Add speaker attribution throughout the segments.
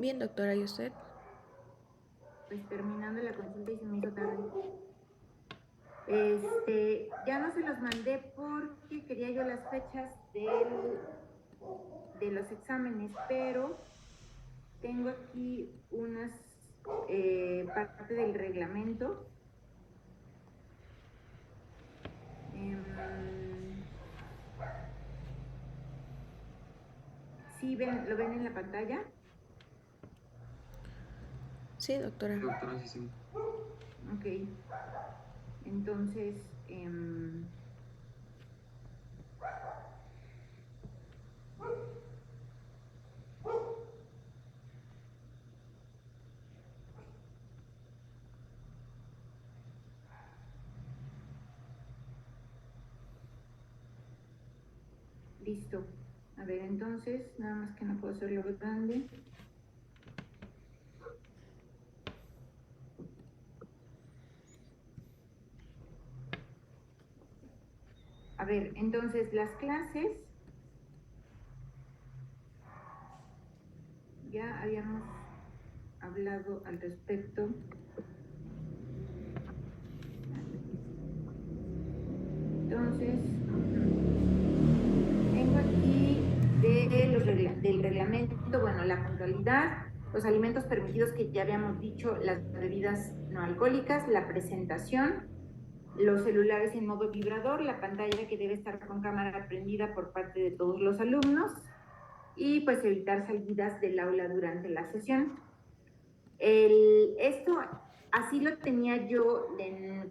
Speaker 1: Bien, doctora, ¿y usted?
Speaker 2: Pues terminando la consulta y se me hizo tarde. Ya no se los mandé porque quería yo las fechas de los exámenes, pero tengo aquí unas parte del reglamento. ¿Sí lo ven en la pantalla?
Speaker 1: Sí, doctora.
Speaker 3: Doctora, sí, sí.
Speaker 2: Ok. Entonces, listo. A ver, entonces, nada más que no puedo hacerlo grande. A ver, entonces las clases, ya habíamos hablado al respecto. Entonces, tengo aquí del reglamento, bueno, la puntualidad, los alimentos permitidos que ya habíamos dicho, las bebidas no alcohólicas, la presentación, los celulares en modo vibrador, la pantalla que debe estar con cámara prendida por parte de todos los alumnos y pues evitar salidas del aula durante la sesión. Esto así lo tenía yo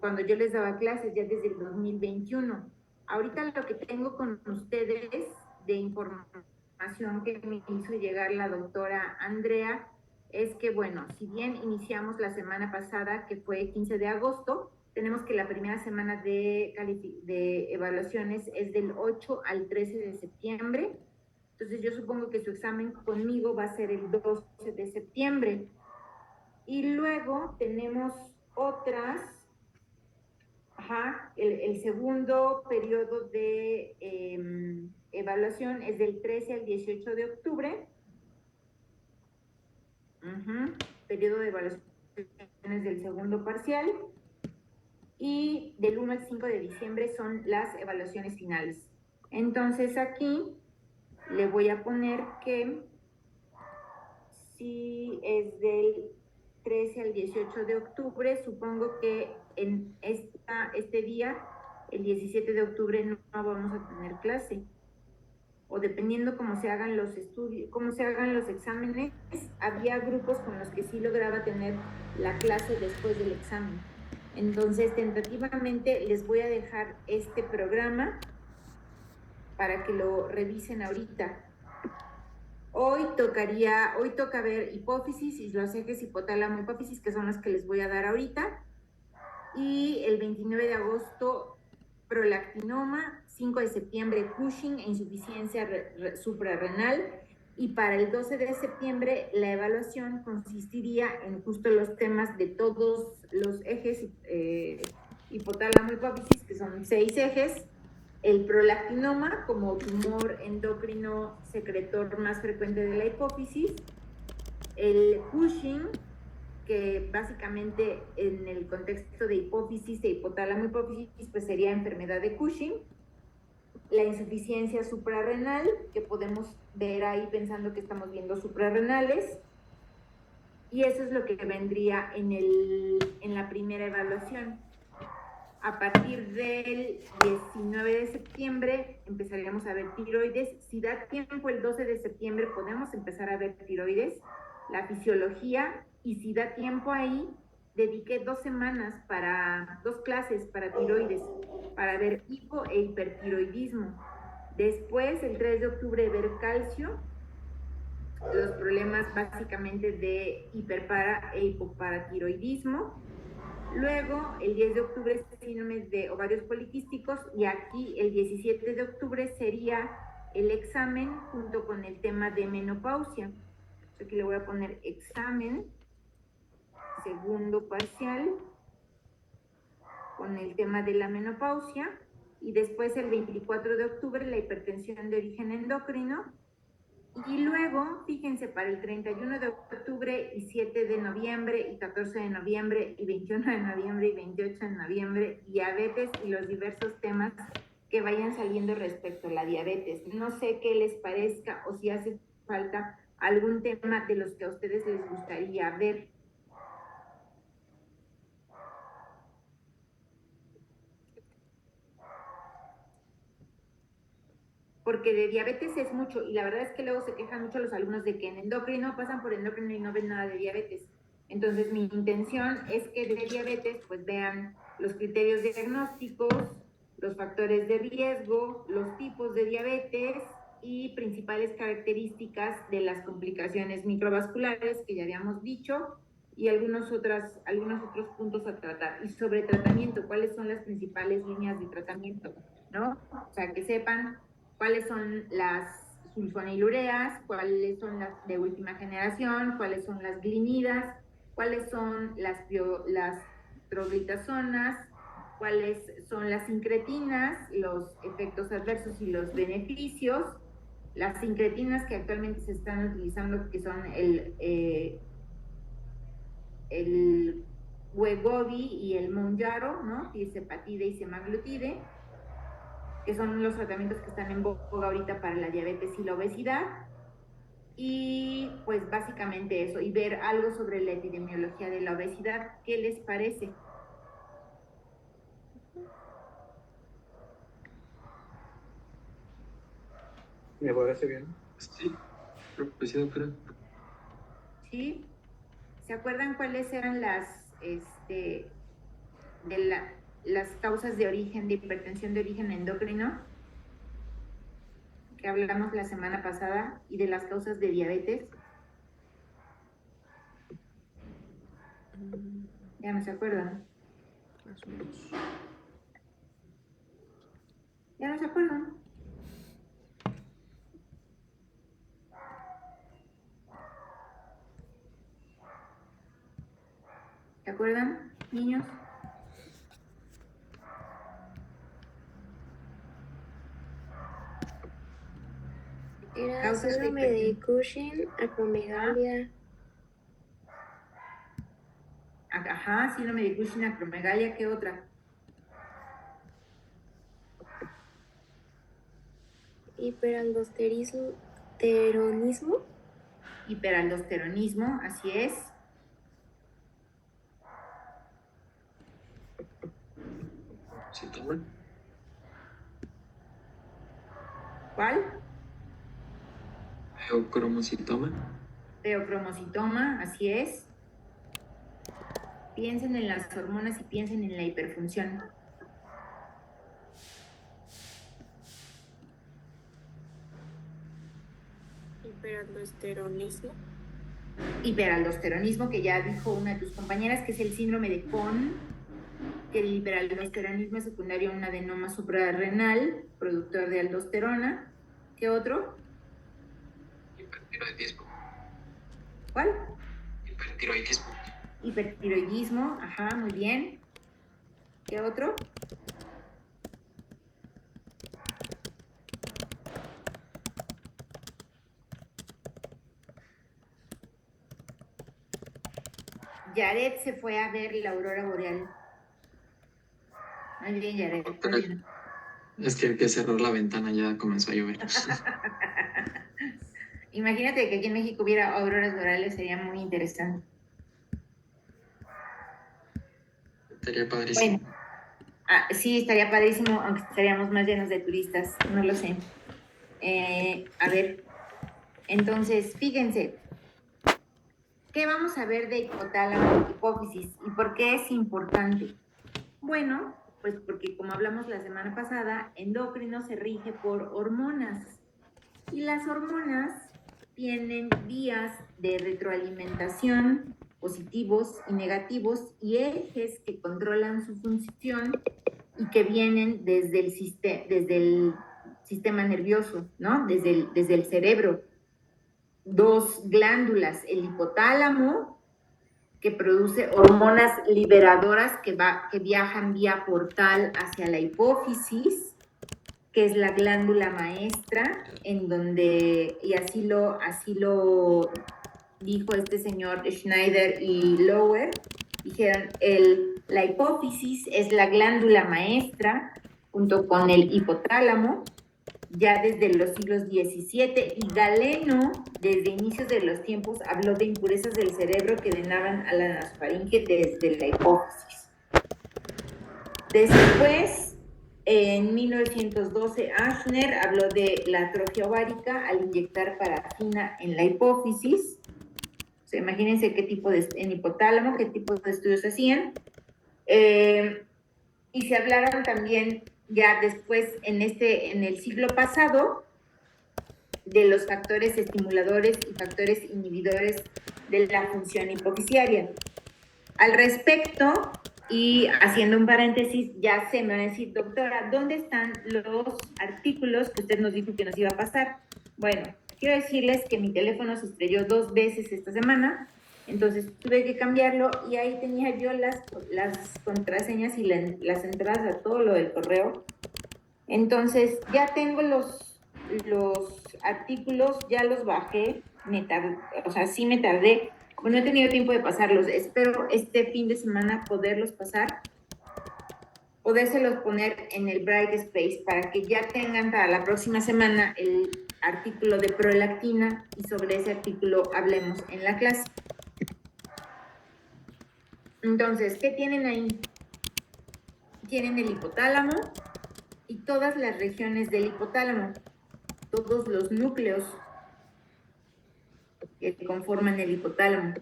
Speaker 2: cuando yo les daba clases ya desde el 2021. Ahorita lo que tengo con ustedes de información que me hizo llegar la doctora Andrea es que, bueno, si bien iniciamos la semana pasada, que fue 15 de agosto, tenemos que la primera semana de evaluaciones es del 8 al 13 de septiembre. Entonces yo supongo que su examen conmigo va a ser el 12 de septiembre. Y luego tenemos otras, el segundo periodo de evaluación es del 13 al 18 de octubre. Periodo de evaluaciones del segundo parcial. Y del 1 al 5 de diciembre son las evaluaciones finales. Entonces aquí le voy a poner que si es del 13 al 18 de octubre, supongo que en este día, el 17 de octubre, no vamos a tener clase. O dependiendo cómo se hagan los estudios, cómo se hagan los exámenes, había grupos con los que sí lograba tener la clase después del examen. Entonces, tentativamente les voy a dejar este programa para que lo revisen ahorita. Hoy toca ver hipófisis y los ejes hipotálamo hipófisis, que son los que les voy a dar ahorita. Y el 29 de agosto, prolactinoma, 5 de septiembre, Cushing e insuficiencia suprarrenal. Y para el 12 de septiembre, la evaluación consistiría en justo los temas de todos los ejes hipotálamo hipófisis, que son 6 ejes, el prolactinoma como tumor endocrino secretor más frecuente de la hipófisis, el Cushing, que básicamente en el contexto de hipófisis e hipotálamo hipófisis, pues sería enfermedad de Cushing, la insuficiencia suprarrenal, que podemos ver ahí pensando que estamos viendo suprarrenales, y eso es lo que vendría en la primera evaluación. A partir del 19 de septiembre empezaríamos a ver tiroides. Si da tiempo el 12 de septiembre podemos empezar a ver tiroides, la fisiología, y si da tiempo ahí, dediqué 2 semanas para 2 clases para tiroides, para ver hipo e hipertiroidismo. Después, el 3 de octubre, ver calcio, los problemas básicamente de hiperpara e hipoparatiroidismo. Luego, el 10 de octubre, síndrome de ovarios poliquísticos, y aquí el 17 de octubre sería el examen junto con el tema de menopausia. Aquí le voy a poner examen, segundo parcial, con el tema de la menopausia, y después el 24 de octubre la hipertensión de origen endocrino, Y luego, fíjense, para el 31 de octubre y 7 de noviembre y 14 de noviembre y 21 de noviembre y 28 de noviembre, diabetes y los diversos temas que vayan saliendo respecto a la diabetes. No sé qué les parezca o si hace falta algún tema de los que a ustedes les gustaría ver. Porque de diabetes es mucho, y la verdad es que luego se quejan mucho los alumnos de que en endocrino pasan por endocrino y no ven nada de diabetes. Entonces mi intención es que de diabetes pues vean los criterios diagnósticos, los factores de riesgo, los tipos de diabetes y principales características de las complicaciones microvasculares que ya habíamos dicho, y algunos otros puntos a tratar. Y sobre tratamiento, cuáles son las principales líneas de tratamiento, ¿no? O sea, que sepan cuáles son las sulfonilureas, cuáles son las de última generación, cuáles son las glinidas, cuáles son las troglitazonas, cuáles son las sincretinas, los efectos adversos y los beneficios. Las sincretinas que actualmente se están utilizando, que son el Wegovy y el Mounjaro, ¿no? Tirzepatide y semaglutide, que son los tratamientos que están en boga ahorita para la diabetes y la obesidad. Y pues básicamente eso, y ver algo sobre la epidemiología de la obesidad. ¿Qué les parece?
Speaker 3: Me parece bien.
Speaker 4: Sí, pues sí, doctora.
Speaker 2: ¿Sí? ¿Se acuerdan cuáles eran las causas de origen de hipertensión de origen endocrino? Que hablamos la semana pasada, y de las causas de diabetes. Ya no se acuerdan.
Speaker 1: Más o menos.
Speaker 2: Ya no se acuerdan. ¿Se acuerdan, niños?
Speaker 1: Era
Speaker 2: Causas de
Speaker 1: síndrome de
Speaker 2: hipertensión.
Speaker 1: Cushing, acromegalia.
Speaker 2: Ajá, síndrome de Cushing, acromegalia. ¿Qué otra?
Speaker 1: Hiperaldosteronismo.
Speaker 2: Hiperaldosteronismo, así es.
Speaker 4: ¿Sí toma?
Speaker 2: ¿Cuál?
Speaker 4: Feocromocitoma.
Speaker 2: Feocromocitoma, así es. Piensen en las hormonas y piensen en la hiperfunción.
Speaker 1: Hiperaldosteronismo.
Speaker 2: Hiperaldosteronismo, que ya dijo una de tus compañeras, que es el síndrome de Cohn, que el hiperaldosteronismo es secundario a un adenoma suprarrenal, productor de aldosterona. ¿Qué otro?
Speaker 4: Hipertiroidismo.
Speaker 2: ¿Cuál?
Speaker 4: Hipertiroidismo.
Speaker 2: Hipertiroidismo, ajá, muy bien. ¿Qué otro? Yaret se fue a ver la aurora boreal. Muy bien, Yaret. Muy bien.
Speaker 4: Es que hay que cerrar la ventana, ya comenzó a llover.
Speaker 2: Imagínate que aquí en México hubiera auroras boreales, sería muy interesante.
Speaker 4: Estaría padrísimo.
Speaker 2: Bueno, sí, estaría padrísimo, aunque estaríamos más llenos de turistas, no lo sé. A ver, entonces, fíjense, ¿qué vamos a ver de hipotálamo, hipófisis y por qué es importante? Bueno, pues porque como hablamos la semana pasada, endocrino se rige por hormonas y las hormonas tienen vías de retroalimentación positivos y negativos y ejes que controlan su función y que vienen desde el sistema nervioso, ¿no? Desde el cerebro. Dos glándulas, el hipotálamo, que produce hormonas liberadoras que viajan vía portal hacia la hipófisis, que es la glándula maestra, en donde, y así lo dijo este señor Schneider y Lower, dijeron, la hipófisis es la glándula maestra, junto con el hipotálamo, ya desde los siglos XVII, y Galeno, desde inicios de los tiempos, habló de impurezas del cerebro que drenaban a la nasofaringe desde la hipófisis. Después, en 1912, Ashner habló de la atrofia ovárica al inyectar parafina en la hipófisis. O sea, imagínense en hipotálamo, qué tipo de estudios hacían. Y se hablaron también ya después en el siglo pasado de los factores estimuladores y factores inhibidores de la función hipofisiaria. Al respecto, y haciendo un paréntesis, ya se me van a decir, doctora, ¿dónde están los artículos que usted nos dijo que nos iba a pasar? Bueno, quiero decirles que mi teléfono se estrelló 2 veces esta semana, entonces tuve que cambiarlo y ahí tenía yo las contraseñas y las entradas a todo lo del correo. Entonces ya tengo los artículos, ya los bajé, sí me tardé, no he tenido tiempo de pasarlos. Espero este fin de semana poderlos pasar, podérselos poner en el Bright Space para que ya tengan para la próxima semana el artículo de prolactina y sobre ese artículo hablemos en la clase. Entonces, ¿qué tienen ahí? Tienen el hipotálamo y todas las regiones del hipotálamo, todos los núcleos que conforman el hipotálamo.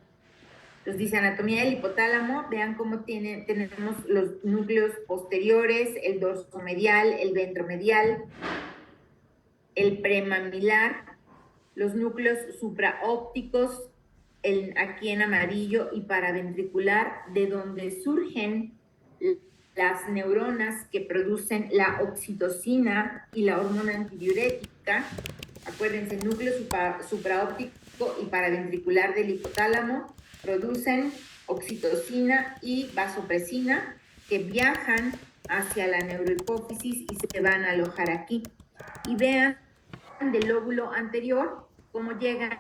Speaker 2: Entonces dice anatomía del hipotálamo, vean cómo tenemos los núcleos posteriores, el dorsomedial, el ventromedial, el premamilar, los núcleos supraópticos, aquí en amarillo, y paraventricular, de donde surgen las neuronas que producen la oxitocina y la hormona antidiurética. Acuérdense, el núcleo supraóptico y paraventricular del hipotálamo producen oxitocina y vasopresina que viajan hacia la neurohipófisis y se van a alojar aquí. Y vean del lóbulo anterior cómo llegan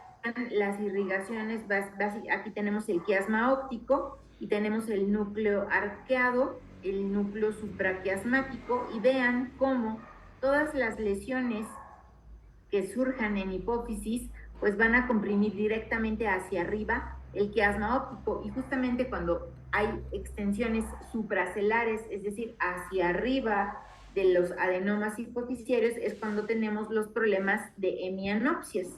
Speaker 2: las irrigaciones. Aquí tenemos el quiasma óptico y tenemos el núcleo arqueado, el núcleo supraquiasmático, y vean cómo todas las lesiones que surjan en hipófisis pues van a comprimir directamente hacia arriba el quiasma óptico, y justamente cuando hay extensiones supracelares, es decir, hacia arriba de los adenomas hipofisiarios, es cuando tenemos los problemas de hemianopsias.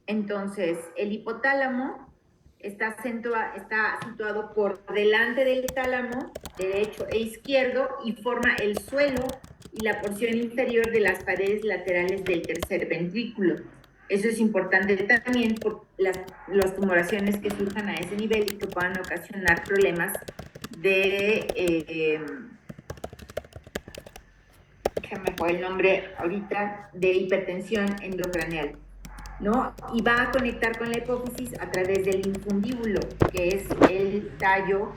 Speaker 2: Entonces, el hipotálamo está situado por delante del tálamo derecho e izquierdo y forma el suelo y la porción inferior de las paredes laterales del tercer ventrículo. Eso es importante también por las tumoraciones que surjan a ese nivel y que puedan ocasionar problemas de se me fue el nombre ahorita, de hipertensión endocraneal, ¿no? Y va a conectar con la hipófisis a través del infundíbulo, que es el tallo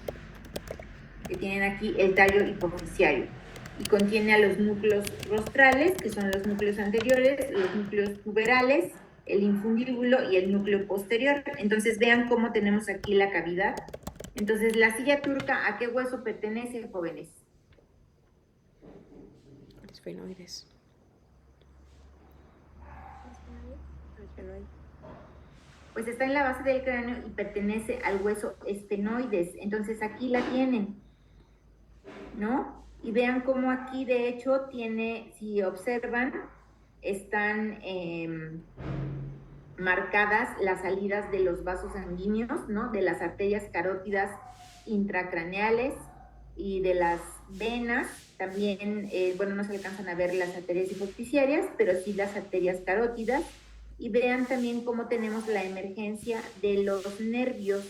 Speaker 2: que tienen aquí, el tallo hipofisiario, y contiene a los núcleos rostrales, que son los núcleos anteriores, los núcleos tuberales, el infundíbulo y el núcleo posterior. Entonces vean cómo tenemos aquí la cavidad. Entonces, la silla turca, ¿a qué hueso pertenece, jóvenes?
Speaker 5: Esfenoides.
Speaker 2: Pues está en la base del cráneo y pertenece al hueso esfenoides. Entonces aquí la tienen, ¿no? Y vean cómo aquí de hecho tiene, si observan, están marcadas las salidas de los vasos sanguíneos, ¿no? De las arterias carótidas intracraneales y de las venas. También, bueno, no se alcanzan a ver las arterias hipofisiarias, pero sí las arterias carótidas. Y vean también cómo tenemos la emergencia de los nervios,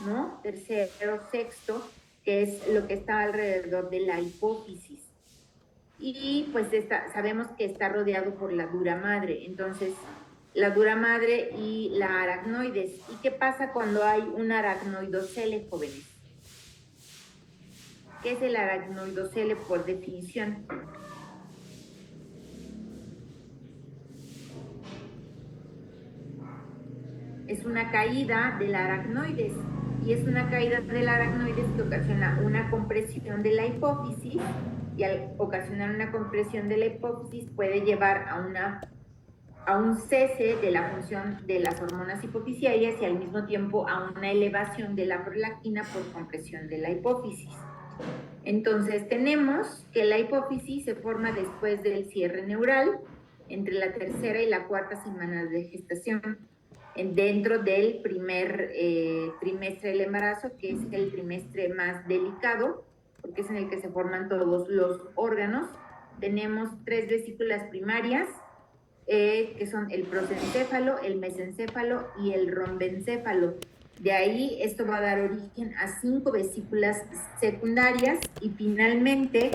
Speaker 2: ¿no? Tercero, sexto, que es lo que está alrededor de la hipófisis. Y pues sabemos que está rodeado por la dura madre. Entonces, la dura madre y la aracnoides. ¿Y qué pasa cuando hay un aracnoidocele, jóvenes? ¿Qué es el aracnoidocele por definición? Es una caída del aracnoides, y es una caída del aracnoides que ocasiona una compresión de la hipófisis, y al ocasionar una compresión de la hipófisis puede llevar a un cese de la función de las hormonas hipofisiarias y al mismo tiempo a una elevación de la prolactina por compresión de la hipófisis. Entonces tenemos que la hipófisis se forma después del cierre neural, entre la tercera y la cuarta semana de gestación, dentro del primer trimestre del embarazo, que es el trimestre más delicado, porque es en el que se forman todos los órganos. Tenemos 3 vesículas primarias, que son el prosencéfalo, el mesencéfalo y el rombencéfalo. De ahí esto va a dar origen a 5 vesículas secundarias, y finalmente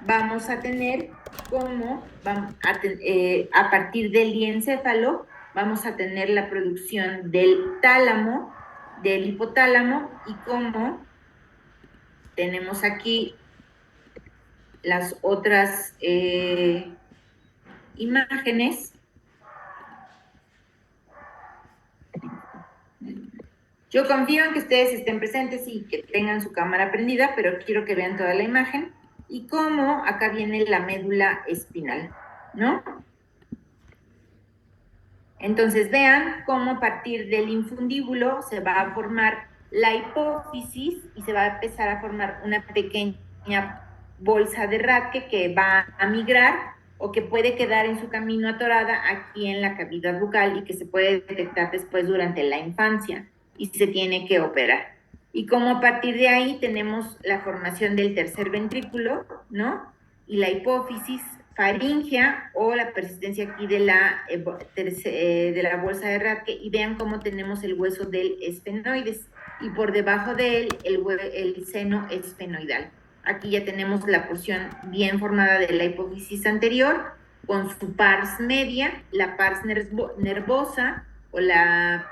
Speaker 2: vamos a tener como, a partir del diencéfalo, vamos a tener la producción del tálamo, del hipotálamo, y como tenemos aquí las otras imágenes. Yo confío en que ustedes estén presentes y que tengan su cámara prendida, pero quiero que vean toda la imagen. Y cómo acá viene la médula espinal, ¿no? Entonces vean cómo a partir del infundíbulo se va a formar la hipófisis y se va a empezar a formar una pequeña bolsa de Rathke que va a migrar o que puede quedar en su camino atorada aquí en la cavidad bucal y que se puede detectar después durante la infancia y se tiene que operar. Y como a partir de ahí tenemos la formación del tercer ventrículo, ¿no? Y la hipófisis faríngea o la persistencia aquí de la bolsa de Rathke, y vean cómo tenemos el hueso del esfenoides y por debajo de él el seno esfenoidal. Aquí ya tenemos la porción bien formada de la hipófisis anterior con su pars media, la pars nervosa o la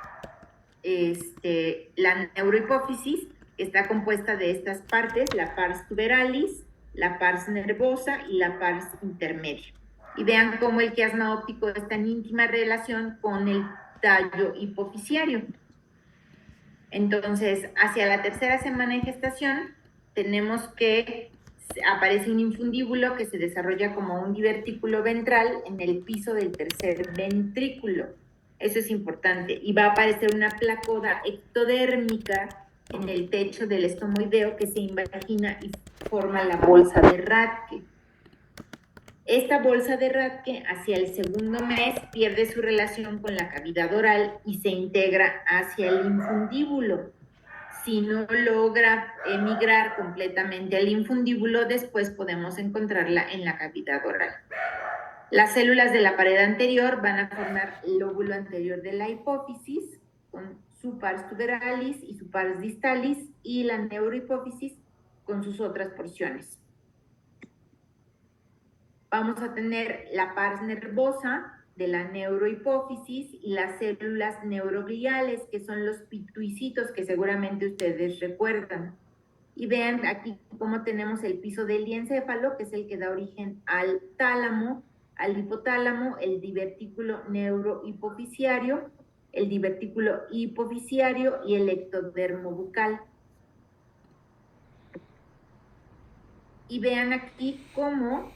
Speaker 2: neurohipófisis, que está compuesta de estas partes, la pars tuberalis, la pars nervosa y la pars intermedia. Y vean cómo el quiasma óptico está en íntima relación con el tallo hipofisiario. Entonces, hacia la tercera semana de gestación, tenemos que aparece un infundíbulo que se desarrolla como un divertículo ventral en el piso del tercer ventrículo. Eso es importante. Y va a aparecer una placoda ectodérmica en el techo del estomoideo que se invagina y forma la bolsa de Rathke. Esta bolsa de Rathke hacia el segundo mes pierde su relación con la cavidad oral y se integra hacia el infundíbulo. Si no logra emigrar completamente al infundíbulo, después podemos encontrarla en la cavidad oral. Las células de la pared anterior van a formar el lóbulo anterior de la hipófisis con su pars tuberalis y su pars distalis, y la neurohipófisis con sus otras porciones. Vamos a tener la pars nervosa de la neurohipófisis y las células neurogliales, que son los pituicitos que seguramente ustedes recuerdan. Y vean aquí cómo tenemos el piso del diencéfalo, que es el que da origen al tálamo, al hipotálamo, el divertículo neurohipofisiario, el divertículo hipofisiario y el ectodermo bucal. Y vean aquí cómo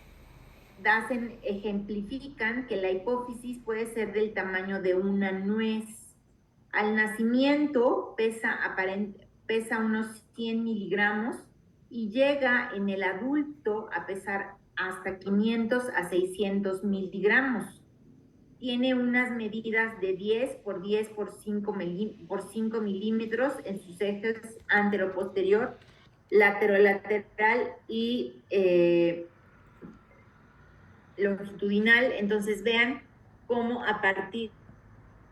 Speaker 2: ejemplifican que la hipófisis puede ser del tamaño de una nuez. Al nacimiento pesa unos 100 miligramos y llega en el adulto a pesar hasta 500 a 600 miligramos. Tiene unas medidas de 10 por 10 por 5 milímetros en sus ejes anteroposterior, laterolateral y longitudinal. Entonces vean cómo a partir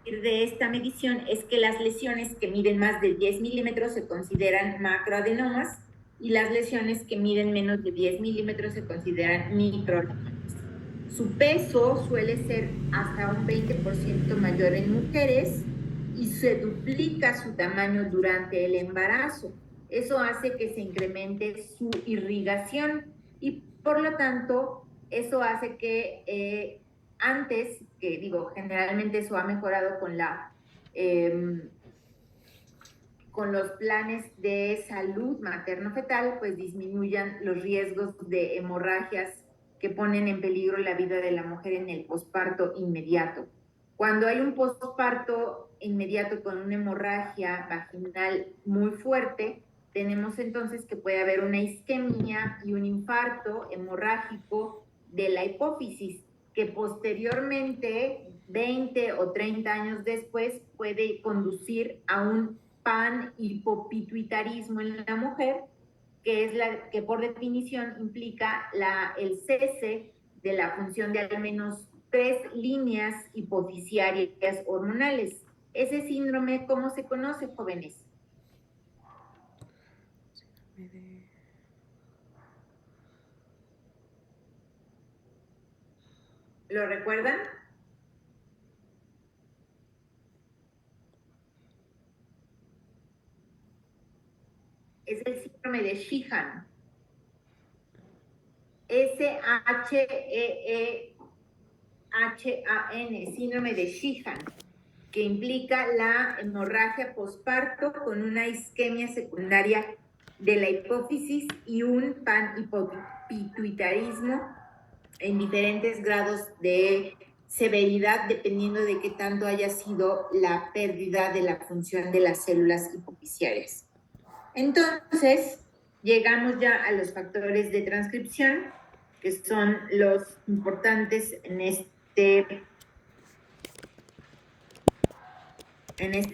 Speaker 2: de esta medición es que las lesiones que miden más de 10 milímetros se consideran macroadenomas y las lesiones que miden menos de 10 milímetros se consideran microadenomas. Su peso suele ser hasta un 20% mayor en mujeres y se duplica su tamaño durante el embarazo. Eso hace que se incremente su irrigación y por lo tanto eso hace que antes, que digo, generalmente eso ha mejorado con los planes de salud materno-fetal, pues disminuyan los riesgos de hemorragias que ponen en peligro la vida de la mujer en el posparto inmediato. Cuando hay un posparto inmediato con una hemorragia vaginal muy fuerte, tenemos entonces que puede haber una isquemia y un infarto hemorrágico de la hipófisis, que posteriormente, 20 o 30 años después, puede conducir a un panhipopituitarismo en la mujer, que es la que por definición implica el cese de la función de al menos 3 líneas hipofisiarias hormonales. Ese síndrome, ¿cómo se conoce, jóvenes? ¿Lo recuerdan? Es el síndrome de Sheehan. SHEEHAN, síndrome de Sheehan, que implica la hemorragia posparto con una isquemia secundaria de la hipófisis y un panhipopituitarismo en diferentes grados de severidad, dependiendo de qué tanto haya sido la pérdida de la función de las células hipofisiarias. Entonces, llegamos ya a los factores de transcripción, que son los importantes en este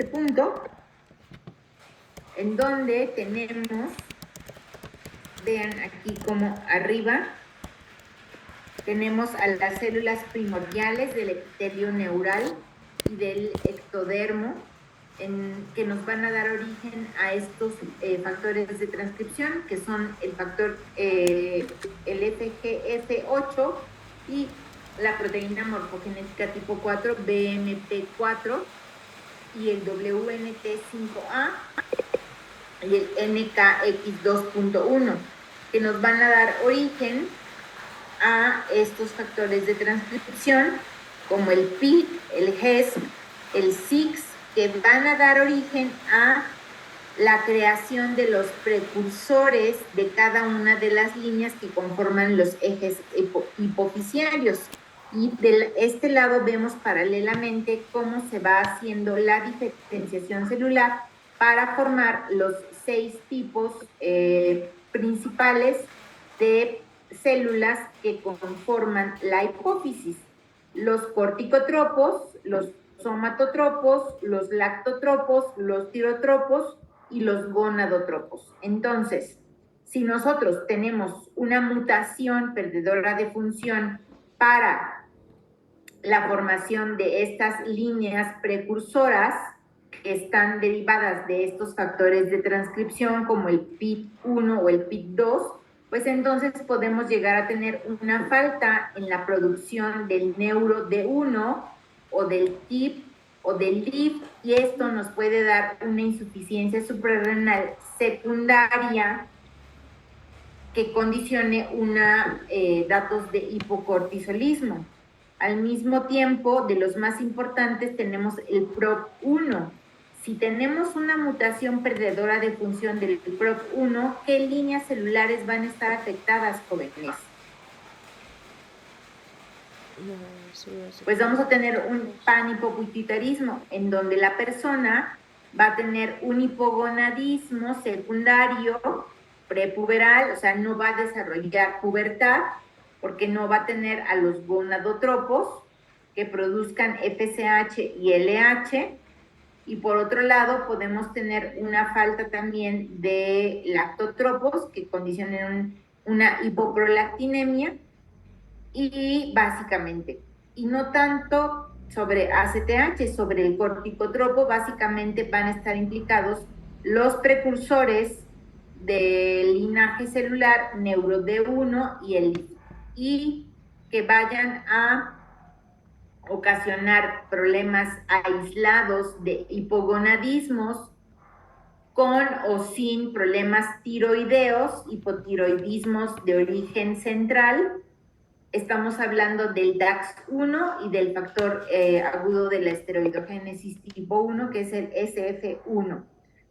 Speaker 2: punto, en donde tenemos, vean aquí como arriba, tenemos a las células primordiales del epitelio neural y del ectodermo, que nos van a dar origen a estos factores de transcripción, que son el factor, el FGF8 y la proteína morfogenética tipo 4, BMP4, y el WNT5A y el NKX2.1, que nos van a dar origen a estos factores de transcripción, como el PIC, el GES, el SIX, que van a dar origen a la creación de los precursores de cada una de las líneas que conforman los ejes hipofisiarios. Y de este lado vemos paralelamente cómo se va haciendo la diferenciación celular para formar los 6 tipos principales de células que conforman la hipófisis: los corticotropos, los somatotropos, los lactotropos, los tirotropos y los gonadotropos. Entonces, si nosotros tenemos una mutación perdedora de función para la formación de estas líneas precursoras que están derivadas de estos factores de transcripción, como el PIT1 o el PIT2, pues entonces podemos llegar a tener una falta en la producción del neuro D1 o del TIP o del LIF, y esto nos puede dar una insuficiencia suprarrenal secundaria que condicione datos de hipocortisolismo. Al mismo tiempo, de los más importantes tenemos el PROP1. Si tenemos una mutación perdedora de función del PROP1, ¿qué líneas celulares van a estar afectadas, jóvenes? Pues vamos a tener un panhipopituitarismo, en donde la persona va a tener un hipogonadismo secundario prepuberal, o sea, no va a desarrollar pubertad, porque no va a tener a los gonadotropos que produzcan FSH y LH, y por otro lado podemos tener una falta también de lactotropos que condicionen una hipoprolactinemia, y básicamente, y no tanto sobre ACTH, sobre el corticotropo, básicamente van a estar implicados los precursores del linaje celular NeuroD1 y el LIF. Y que vayan a ocasionar problemas aislados de hipogonadismos con o sin problemas tiroideos, hipotiroidismos de origen central. Estamos hablando del DAX1 y del factor agudo de la esteroidogénesis tipo 1, que es el SF1.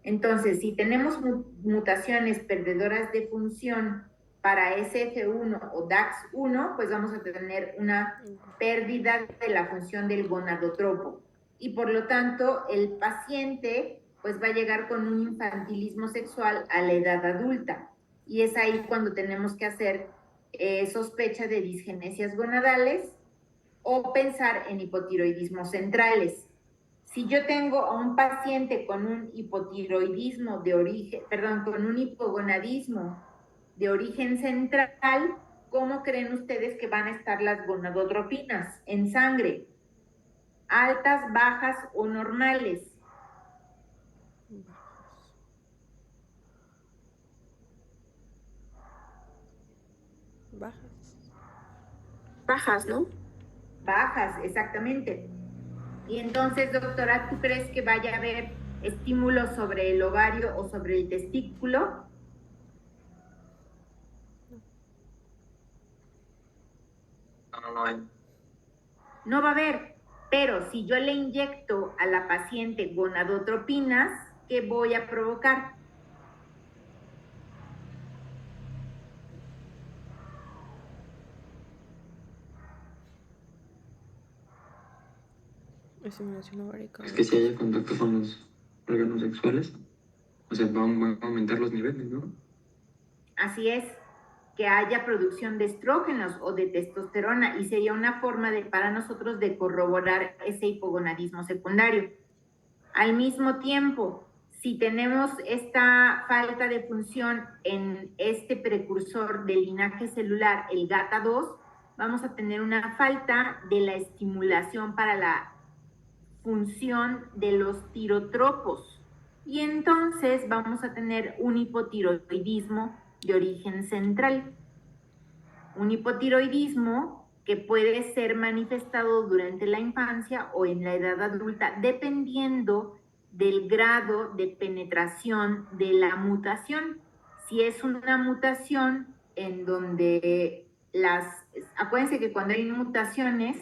Speaker 2: Entonces, si tenemos mutaciones perdedoras de función para SF1 o DAX1, pues vamos a tener una pérdida de la función del gonadotropo. Y por lo tanto, el paciente pues va a llegar con un infantilismo sexual a la edad adulta. Y es ahí cuando tenemos que hacer sospecha de disgenesias gonadales o pensar en hipotiroidismos centrales. Si yo tengo a un paciente con un hipotiroidismo de origen, con un hipogonadismo de origen central, ¿cómo creen ustedes que van a estar las gonadotropinas en sangre? ¿Altas, bajas o normales?
Speaker 1: Bajas, ¿no?
Speaker 2: Bajas, exactamente. Y entonces, doctora, ¿tú crees que vaya a haber estímulos sobre el ovario o sobre el testículo?
Speaker 4: No hay.
Speaker 2: No va a haber, pero si yo le inyecto a la paciente gonadotropinas, ¿qué voy a provocar?
Speaker 5: Estimulación ovárica.
Speaker 4: Es que si haya contacto con los órganos sexuales, o sea, van a aumentar los niveles, ¿no?
Speaker 2: Así es, que haya producción de estrógenos o de testosterona, y sería una forma para nosotros de corroborar ese hipogonadismo secundario. Al mismo tiempo, si tenemos esta falta de función en este precursor del linaje celular, el GATA2, vamos a tener una falta de la estimulación para la función de los tirotropos. Y entonces vamos a tener un hipotiroidismo de origen central. Un hipotiroidismo que puede ser manifestado durante la infancia o en la edad adulta, dependiendo del grado de penetración de la mutación. Si es una mutación en donde acuérdense que cuando hay mutaciones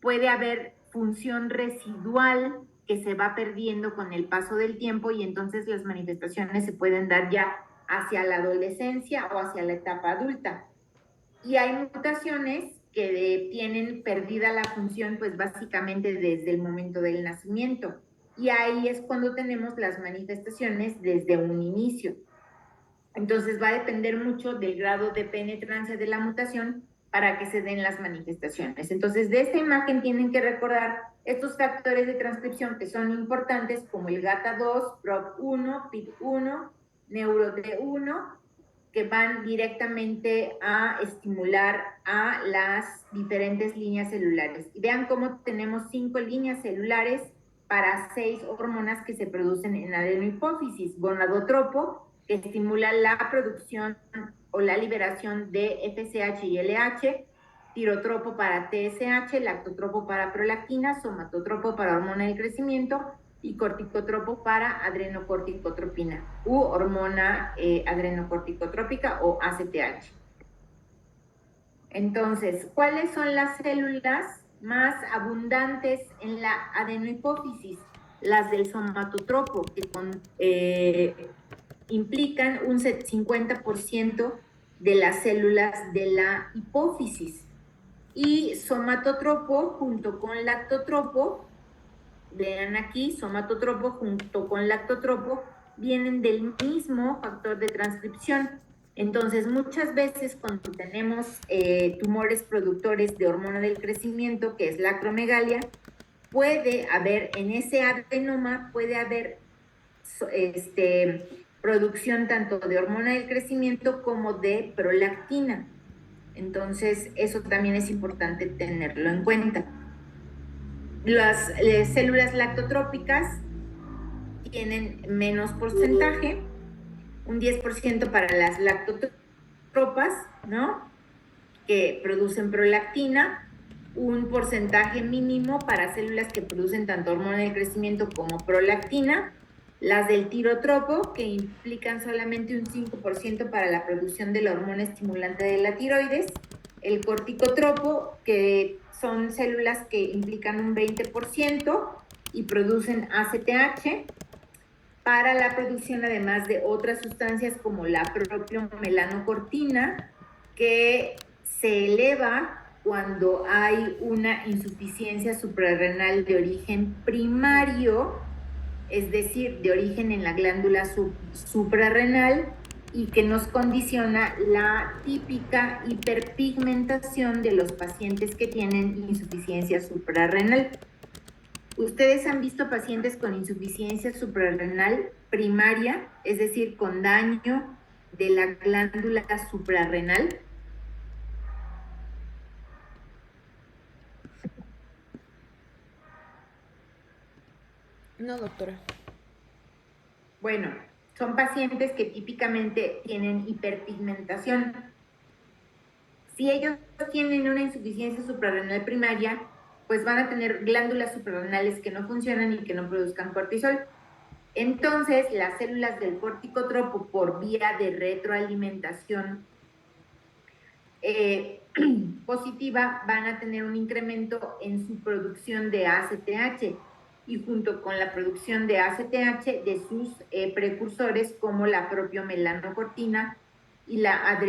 Speaker 2: puede haber función residual que se va perdiendo con el paso del tiempo, y entonces las manifestaciones se pueden dar ya hacia la adolescencia o hacia la etapa adulta. Y hay mutaciones que tienen perdida la función pues básicamente desde el momento del nacimiento, y ahí es cuando tenemos las manifestaciones desde un inicio. Entonces va a depender mucho del grado de penetrancia de la mutación para que se den las manifestaciones. Entonces, de esta imagen tienen que recordar estos factores de transcripción que son importantes, como el GATA2, PROC1, PIT1, NeuroD1, que van directamente a estimular a las diferentes líneas celulares. Y vean cómo tenemos 5 líneas celulares para 6 hormonas que se producen en adenohipófisis. Gonadotropo, que estimula la producción o la liberación de FSH y LH, tirotropo para TSH, lactotropo para prolactina, somatotropo para hormona del crecimiento y corticotropo para adrenocorticotropina u hormona adrenocorticotrópica o ACTH. Entonces, ¿cuáles son las células más abundantes en la adenohipófisis? Las del somatotropo, que implican un 50% de las células de la hipófisis. Y somatotropo junto con lactotropo, vean aquí, somatotropo junto con lactotropo vienen del mismo factor de transcripción. Entonces, muchas veces cuando tenemos tumores productores de hormona del crecimiento, que es la acromegalia, puede haber, en ese adenoma, puede haber producción tanto de hormona del crecimiento como de prolactina. Entonces, eso también es importante tenerlo en cuenta. Las células lactotrópicas tienen menos porcentaje, un 10% para las lactotropas, ¿no? que producen prolactina, un porcentaje mínimo para células que producen tanto hormona del crecimiento como prolactina, las del tirotropo, que implican solamente un 5% para la producción de la hormona estimulante de la tiroides, el corticotropo, que son células que implican un 20% y producen ACTH, para la producción además de otras sustancias como la propiomelanocortina, que se eleva cuando hay una insuficiencia suprarrenal de origen primario, es decir, de origen en la glándula suprarrenal, y que nos condiciona la típica hiperpigmentación de los pacientes que tienen insuficiencia suprarrenal. ¿Ustedes han visto pacientes con insuficiencia suprarrenal primaria, es decir, con daño de la glándula suprarrenal?
Speaker 5: No, doctora.
Speaker 2: Bueno, son pacientes que típicamente tienen hiperpigmentación. Si ellos tienen una insuficiencia suprarrenal primaria, pues van a tener glándulas suprarrenales que no funcionan y que no produzcan cortisol. Entonces, las células del corticotropo, por vía de retroalimentación positiva, van a tener un incremento en su producción de ACTH, y junto con la producción de ACTH de sus precursores como la propiomelanocortina y la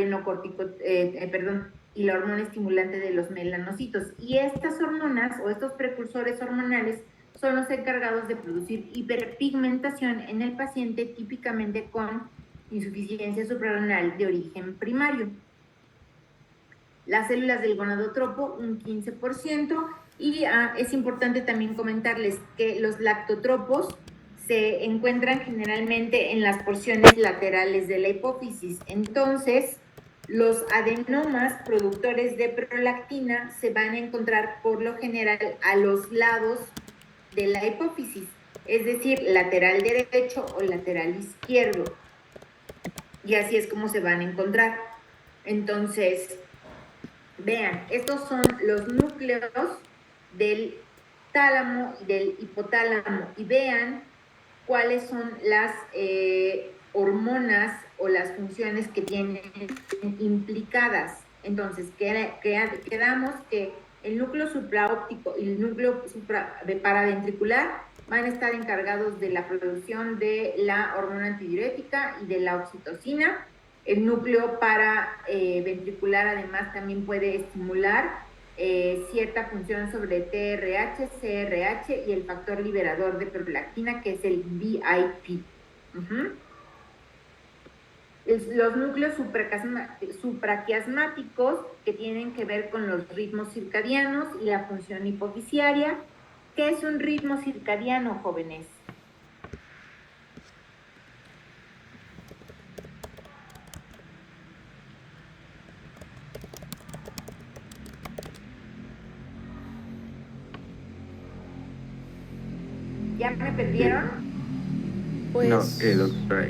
Speaker 2: y la hormona estimulante de los melanocitos. Y estas hormonas o estos precursores hormonales son los encargados de producir hiperpigmentación en el paciente, típicamente con insuficiencia suprarrenal de origen primario. Las células del gonadotropo, un 15%, y es importante también comentarles que los lactotropos se encuentran generalmente en las porciones laterales de la hipófisis. Entonces, los adenomas productores de prolactina se van a encontrar por lo general a los lados de la hipófisis, es decir, lateral derecho o lateral izquierdo. Y así es como se van a encontrar. Entonces, vean, estos son los núcleos del tálamo y del hipotálamo, y vean cuáles son las hormonas o las funciones que tienen implicadas. Entonces, quedamos que el núcleo supraóptico y el núcleo paraventricular van a estar encargados de la producción de la hormona antidiurética y de la oxitocina. El núcleo paraventricular además también puede estimular cierta función sobre TRH, CRH y el factor liberador de prolactina, que es el VIP. Los núcleos supraquiasmáticos, que tienen que ver con los ritmos circadianos y la función hipofisiaria. ¿Qué es un ritmo circadiano, jóvenes? ¿Ya me perdieron?
Speaker 5: Pues...
Speaker 3: No, doctora,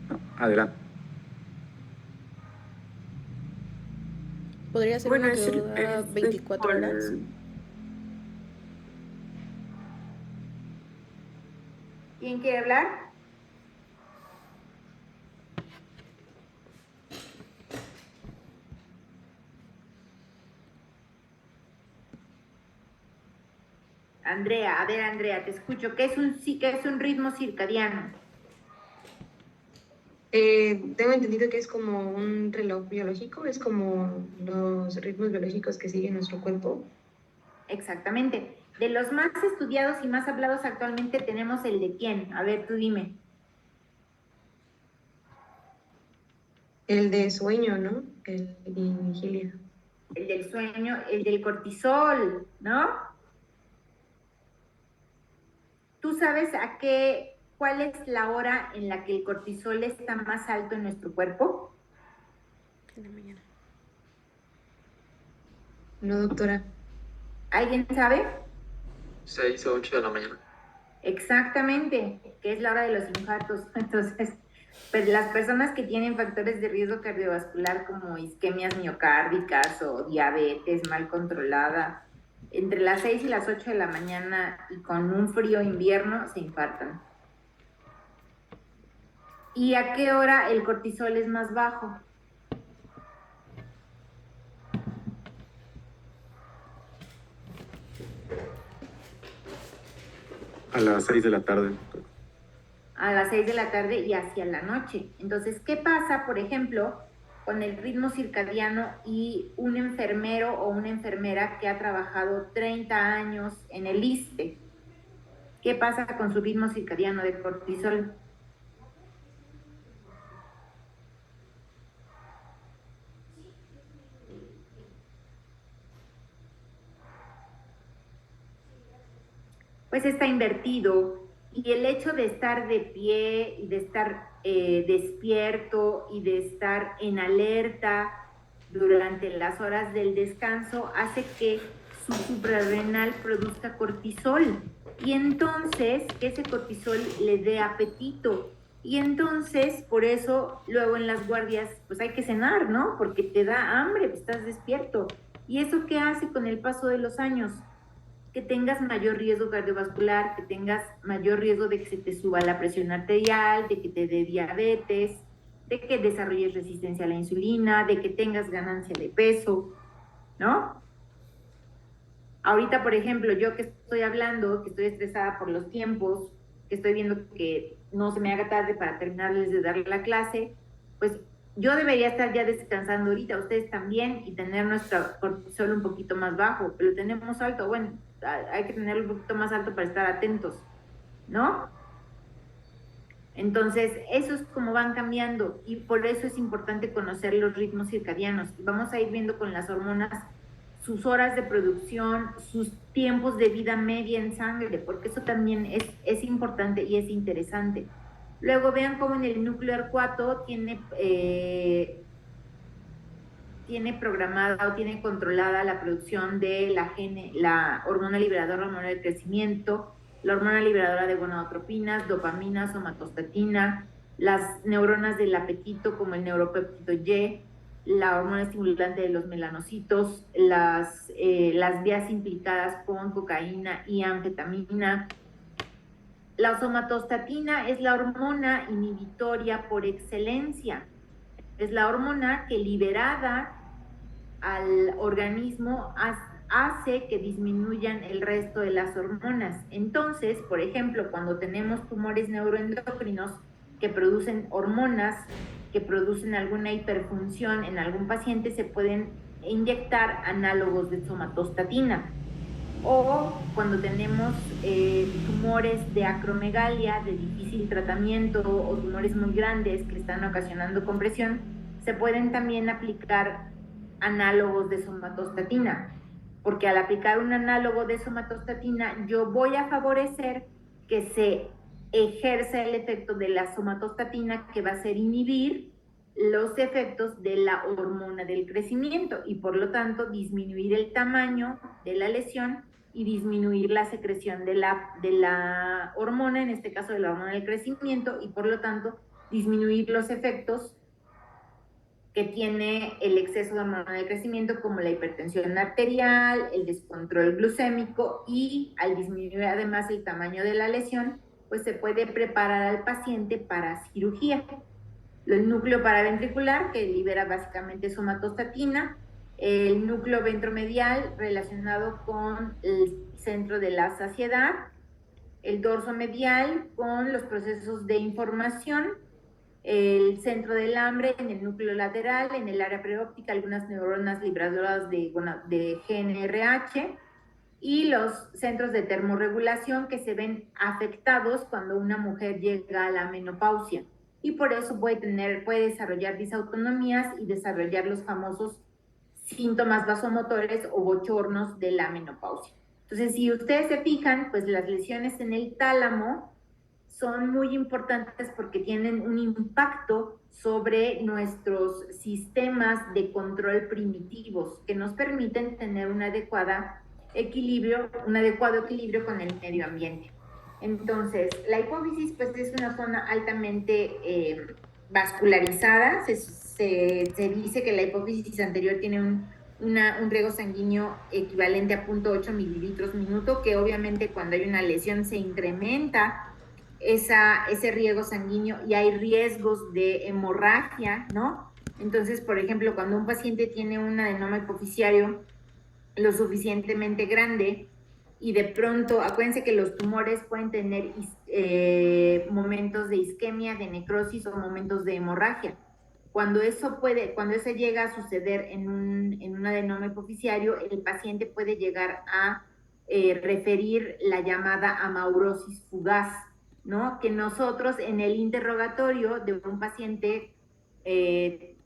Speaker 3: no, adelante.
Speaker 5: Podría ser
Speaker 6: Bueno,
Speaker 5: uno que
Speaker 6: es
Speaker 5: dura 24
Speaker 6: por-
Speaker 5: horas.
Speaker 2: ¿Quién quiere hablar? Andrea, a ver, Andrea, te escucho. ¿Qué es un ritmo circadiano?
Speaker 6: Tengo entendido que es como un reloj biológico, es como los ritmos biológicos que sigue nuestro cuerpo.
Speaker 2: Exactamente. De los más estudiados y más hablados actualmente tenemos el de quién. A ver, tú dime.
Speaker 6: El de sueño, ¿no? El de vigilia.
Speaker 2: El del sueño, el del cortisol, ¿no? ¿Tú sabes cuál es la hora en la que el cortisol está más alto en nuestro cuerpo?
Speaker 5: En la mañana.
Speaker 6: No, doctora.
Speaker 2: ¿Alguien sabe?
Speaker 4: 6 o 8 de la mañana.
Speaker 2: Exactamente, que es la hora de los infartos. Entonces, Pero las personas que tienen factores de riesgo cardiovascular como isquemias miocárdicas o diabetes mal controlada, entre las 6 y las 8 de la mañana y con un frío invierno se infartan. ¿Y a qué hora el cortisol es más bajo?
Speaker 3: A las 6 de la tarde.
Speaker 2: A las 6 de la tarde y hacia la noche. Entonces, ¿qué pasa, por ejemplo, con el ritmo circadiano y un enfermero o una enfermera que ha trabajado 30 años en el ISSSTE? ¿Qué pasa con su ritmo circadiano de cortisol? Pues está invertido, y el hecho de estar de pie y de estar despierto y de estar en alerta durante las horas del descanso hace que su suprarrenal produzca cortisol, y entonces ese cortisol le dé apetito, y entonces por eso luego en las guardias pues hay que cenar, ¿no? Porque te da hambre, estás despierto. ¿Y eso qué hace con el paso de los años? Que tengas mayor riesgo cardiovascular, que tengas mayor riesgo de que se te suba la presión arterial, de que te dé diabetes, de que desarrolles resistencia a la insulina, de que tengas ganancia de peso, ¿no? Ahorita, por ejemplo, yo que estoy hablando, que estoy estresada por los tiempos, que estoy viendo que no se me haga tarde para terminarles de dar la clase, pues yo debería estar ya descansando ahorita, ustedes también, y tener nuestro cortisol un poquito más bajo, pero lo tenemos alto. Bueno, hay que tenerlo un poquito más alto para estar atentos, ¿no? Entonces, eso es como van cambiando, y por eso es importante conocer los ritmos circadianos. Y vamos a ir viendo con las hormonas sus horas de producción, sus tiempos de vida media en sangre, porque eso también es importante y es interesante. Luego vean cómo en el núcleo 4 tiene programada o tiene controlada la producción de la hormona liberadora, la hormona del crecimiento, la hormona liberadora de gonadotropinas, dopamina, somatostatina, las neuronas del apetito como el neuropéptido Y, la hormona estimulante de los melanocitos, las vías implicadas con cocaína y anfetamina. La somatostatina es la hormona inhibitoria por excelencia. Es la hormona que liberada al organismo hace que disminuyan el resto de las hormonas. Entonces, por ejemplo, cuando tenemos tumores neuroendocrinos que producen hormonas, que producen alguna hiperfunción en algún paciente, se pueden inyectar análogos de somatostatina. O cuando tenemos tumores de acromegalia de difícil tratamiento o tumores muy grandes que están ocasionando compresión, se pueden también aplicar análogos de somatostatina, porque al aplicar un análogo de somatostatina yo voy a favorecer que se ejerza el efecto de la somatostatina, que va a ser inhibir los efectos de la hormona del crecimiento y por lo tanto disminuir el tamaño de la lesión y disminuir la secreción de la hormona, en este caso de la hormona del crecimiento, y por lo tanto disminuir los efectos que tiene el exceso de hormona del crecimiento, como la hipertensión arterial, el descontrol glucémico, y al disminuir además el tamaño de la lesión, pues se puede preparar al paciente para cirugía. El núcleo paraventricular, que libera básicamente somatostatina, el núcleo ventromedial relacionado con el centro de la saciedad, el dorso medial con los procesos de información, el centro del hambre en el núcleo lateral, en el área preóptica, algunas neuronas liberadoras de GNRH, y los centros de termorregulación que se ven afectados cuando una mujer llega a la menopausia, y por eso puede desarrollar disautonomías y desarrollar los famosos síntomas vasomotores o bochornos de la menopausia. Entonces, si ustedes se fijan, pues las lesiones en el tálamo son muy importantes porque tienen un impacto sobre nuestros sistemas de control primitivos que nos permiten tener un adecuado equilibrio con el medio ambiente. Entonces, la hipófisis pues es una zona altamente vascularizada. Se dice que la hipófisis anterior tiene un riego sanguíneo equivalente a 0.8 mililitros minuto, que obviamente cuando hay una lesión se incrementa ese riego sanguíneo y hay riesgos de hemorragia, ¿no? Entonces, por ejemplo, cuando un paciente tiene un adenoma hipoficiario lo suficientemente grande y de pronto, acuérdense que los tumores pueden tener momentos de isquemia, de necrosis o momentos de hemorragia. Cuando eso llega a suceder en un adenoma hipoficiario, el paciente puede llegar a referir la llamada amaurosis fugaz, ¿no? Que nosotros en el interrogatorio de un paciente,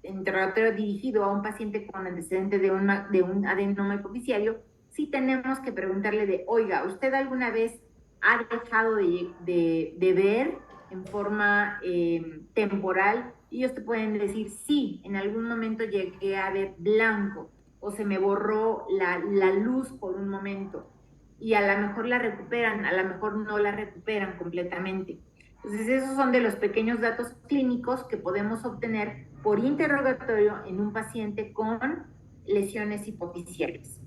Speaker 2: interrogatorio dirigido a un paciente con antecedente de un adenoma hipoficiario, sí tenemos que preguntarle de, oiga, ¿usted alguna vez ha dejado de ver en forma temporal? Y ellos te pueden decir, sí, en algún momento llegué a ver blanco o se me borró la luz por un momento. Y a lo mejor la recuperan, a lo mejor no la recuperan completamente. Entonces, esos son de los pequeños datos clínicos que podemos obtener por interrogatorio en un paciente con lesiones hipoficiales.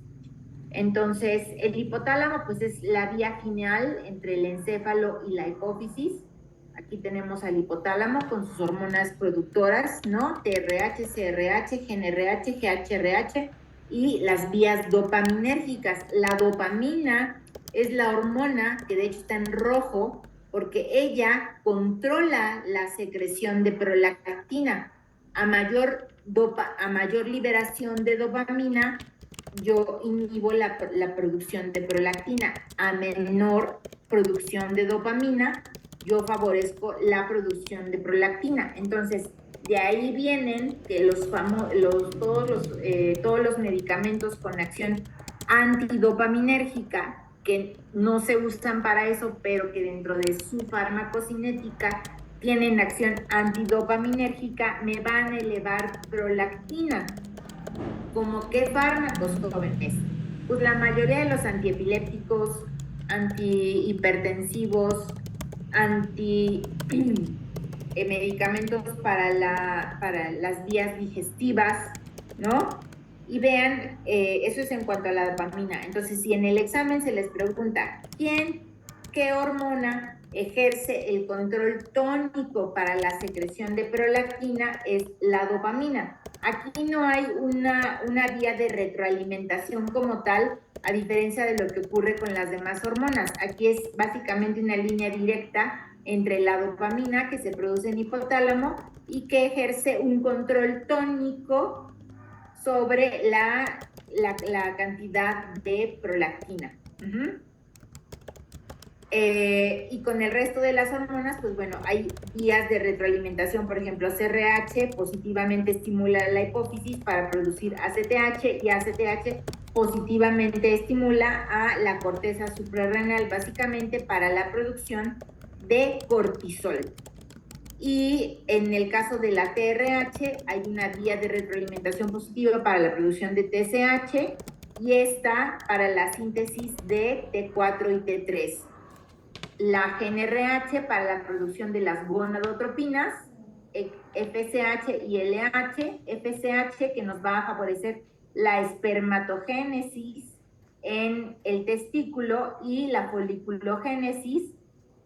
Speaker 2: Entonces, el hipotálamo pues es la vía final entre el encéfalo y la hipófisis. Aquí tenemos al hipotálamo con sus hormonas productoras, ¿no? TRH, CRH, GnRH, GHRH y las vías dopaminérgicas. La dopamina es la hormona que de hecho está en rojo porque ella controla la secreción de prolactina. A mayor liberación de dopamina, yo inhibo la producción de prolactina. A menor producción de dopamina, yo favorezco la producción de prolactina. Entonces, de ahí vienen que todos los medicamentos con acción antidopaminérgica, que no se usan para eso, pero que dentro de su farmacocinética tienen acción antidopaminérgica, me van a elevar prolactina. ¿Cómo qué fármacos, jóvenes? Pues la mayoría de los antiepilépticos, antihipertensivos, medicamentos para las vías digestivas, ¿no? Y vean, eso es en cuanto a la dopamina. Entonces, si en el examen se les pregunta, ¿qué hormona ejerce el control tónico para la secreción de prolactina? Es la dopamina. Aquí no hay una vía de retroalimentación como tal, a diferencia de lo que ocurre con las demás hormonas. Aquí es básicamente una línea directa entre la dopamina que se produce en hipotálamo y que ejerce un control tónico sobre la cantidad de prolactina. Y con el resto de las hormonas, pues bueno, hay vías de retroalimentación. Por ejemplo, CRH positivamente estimula la hipófisis para producir ACTH y ACTH positivamente estimula a la corteza suprarrenal, básicamente para la producción de cortisol. Y en el caso de la TRH hay una vía de retroalimentación positiva para la producción de TSH y esta para la síntesis de T4 y T3. La GnRH para la producción de las gonadotropinas, FSH y LH, FSH que nos va a favorecer la espermatogénesis en el testículo y la foliculogénesis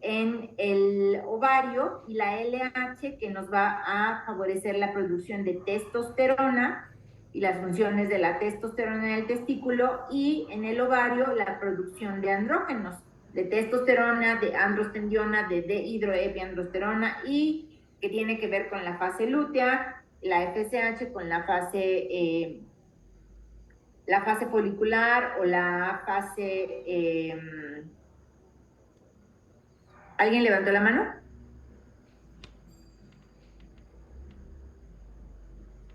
Speaker 2: en el ovario, y la LH que nos va a favorecer la producción de testosterona y las funciones de la testosterona en el testículo, y en el ovario la producción de andrógenos, de testosterona, de androstendiona, de dehidroepiandrosterona, y que tiene que ver con la fase lútea, la FSH con la fase folicular o la fase... ¿Alguien levantó la mano?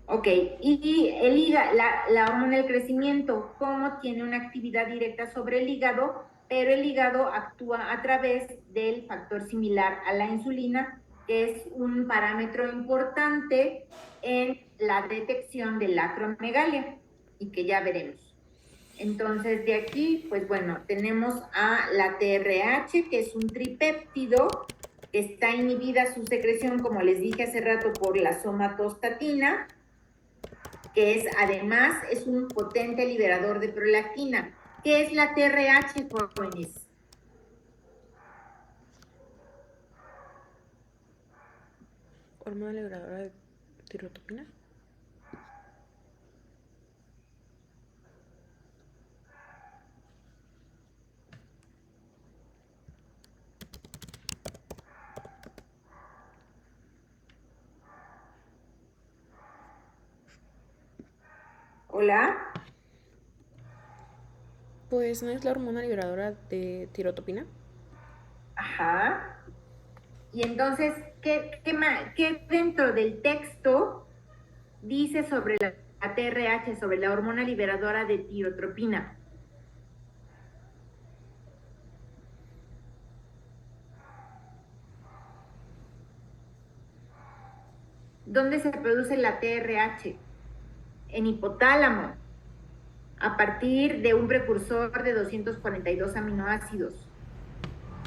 Speaker 2: Ok, y el hígado, la hormona del crecimiento, ¿cómo tiene una actividad directa sobre el hígado? Pero el hígado actúa a través del factor similar a la insulina, que es un parámetro importante en la detección de la acromegalia, y que ya veremos. Entonces, de aquí, pues bueno, tenemos a la TRH, que es un tripéptido está inhibida su secreción, como les dije hace rato, por la somatostatina, que es además es un potente liberador de prolactina. ¿Qué es la TRH, jóvenes?
Speaker 5: Hormona liberadora de tirotropina.
Speaker 2: ¿Hola?
Speaker 5: Pues no es la hormona liberadora de tirotropina.
Speaker 2: Ajá. Y entonces, ¿qué dentro del texto dice sobre la TRH, sobre la hormona liberadora de tirotropina? ¿Dónde se produce la TRH? En hipotálamo, a partir de un precursor de 242 aminoácidos.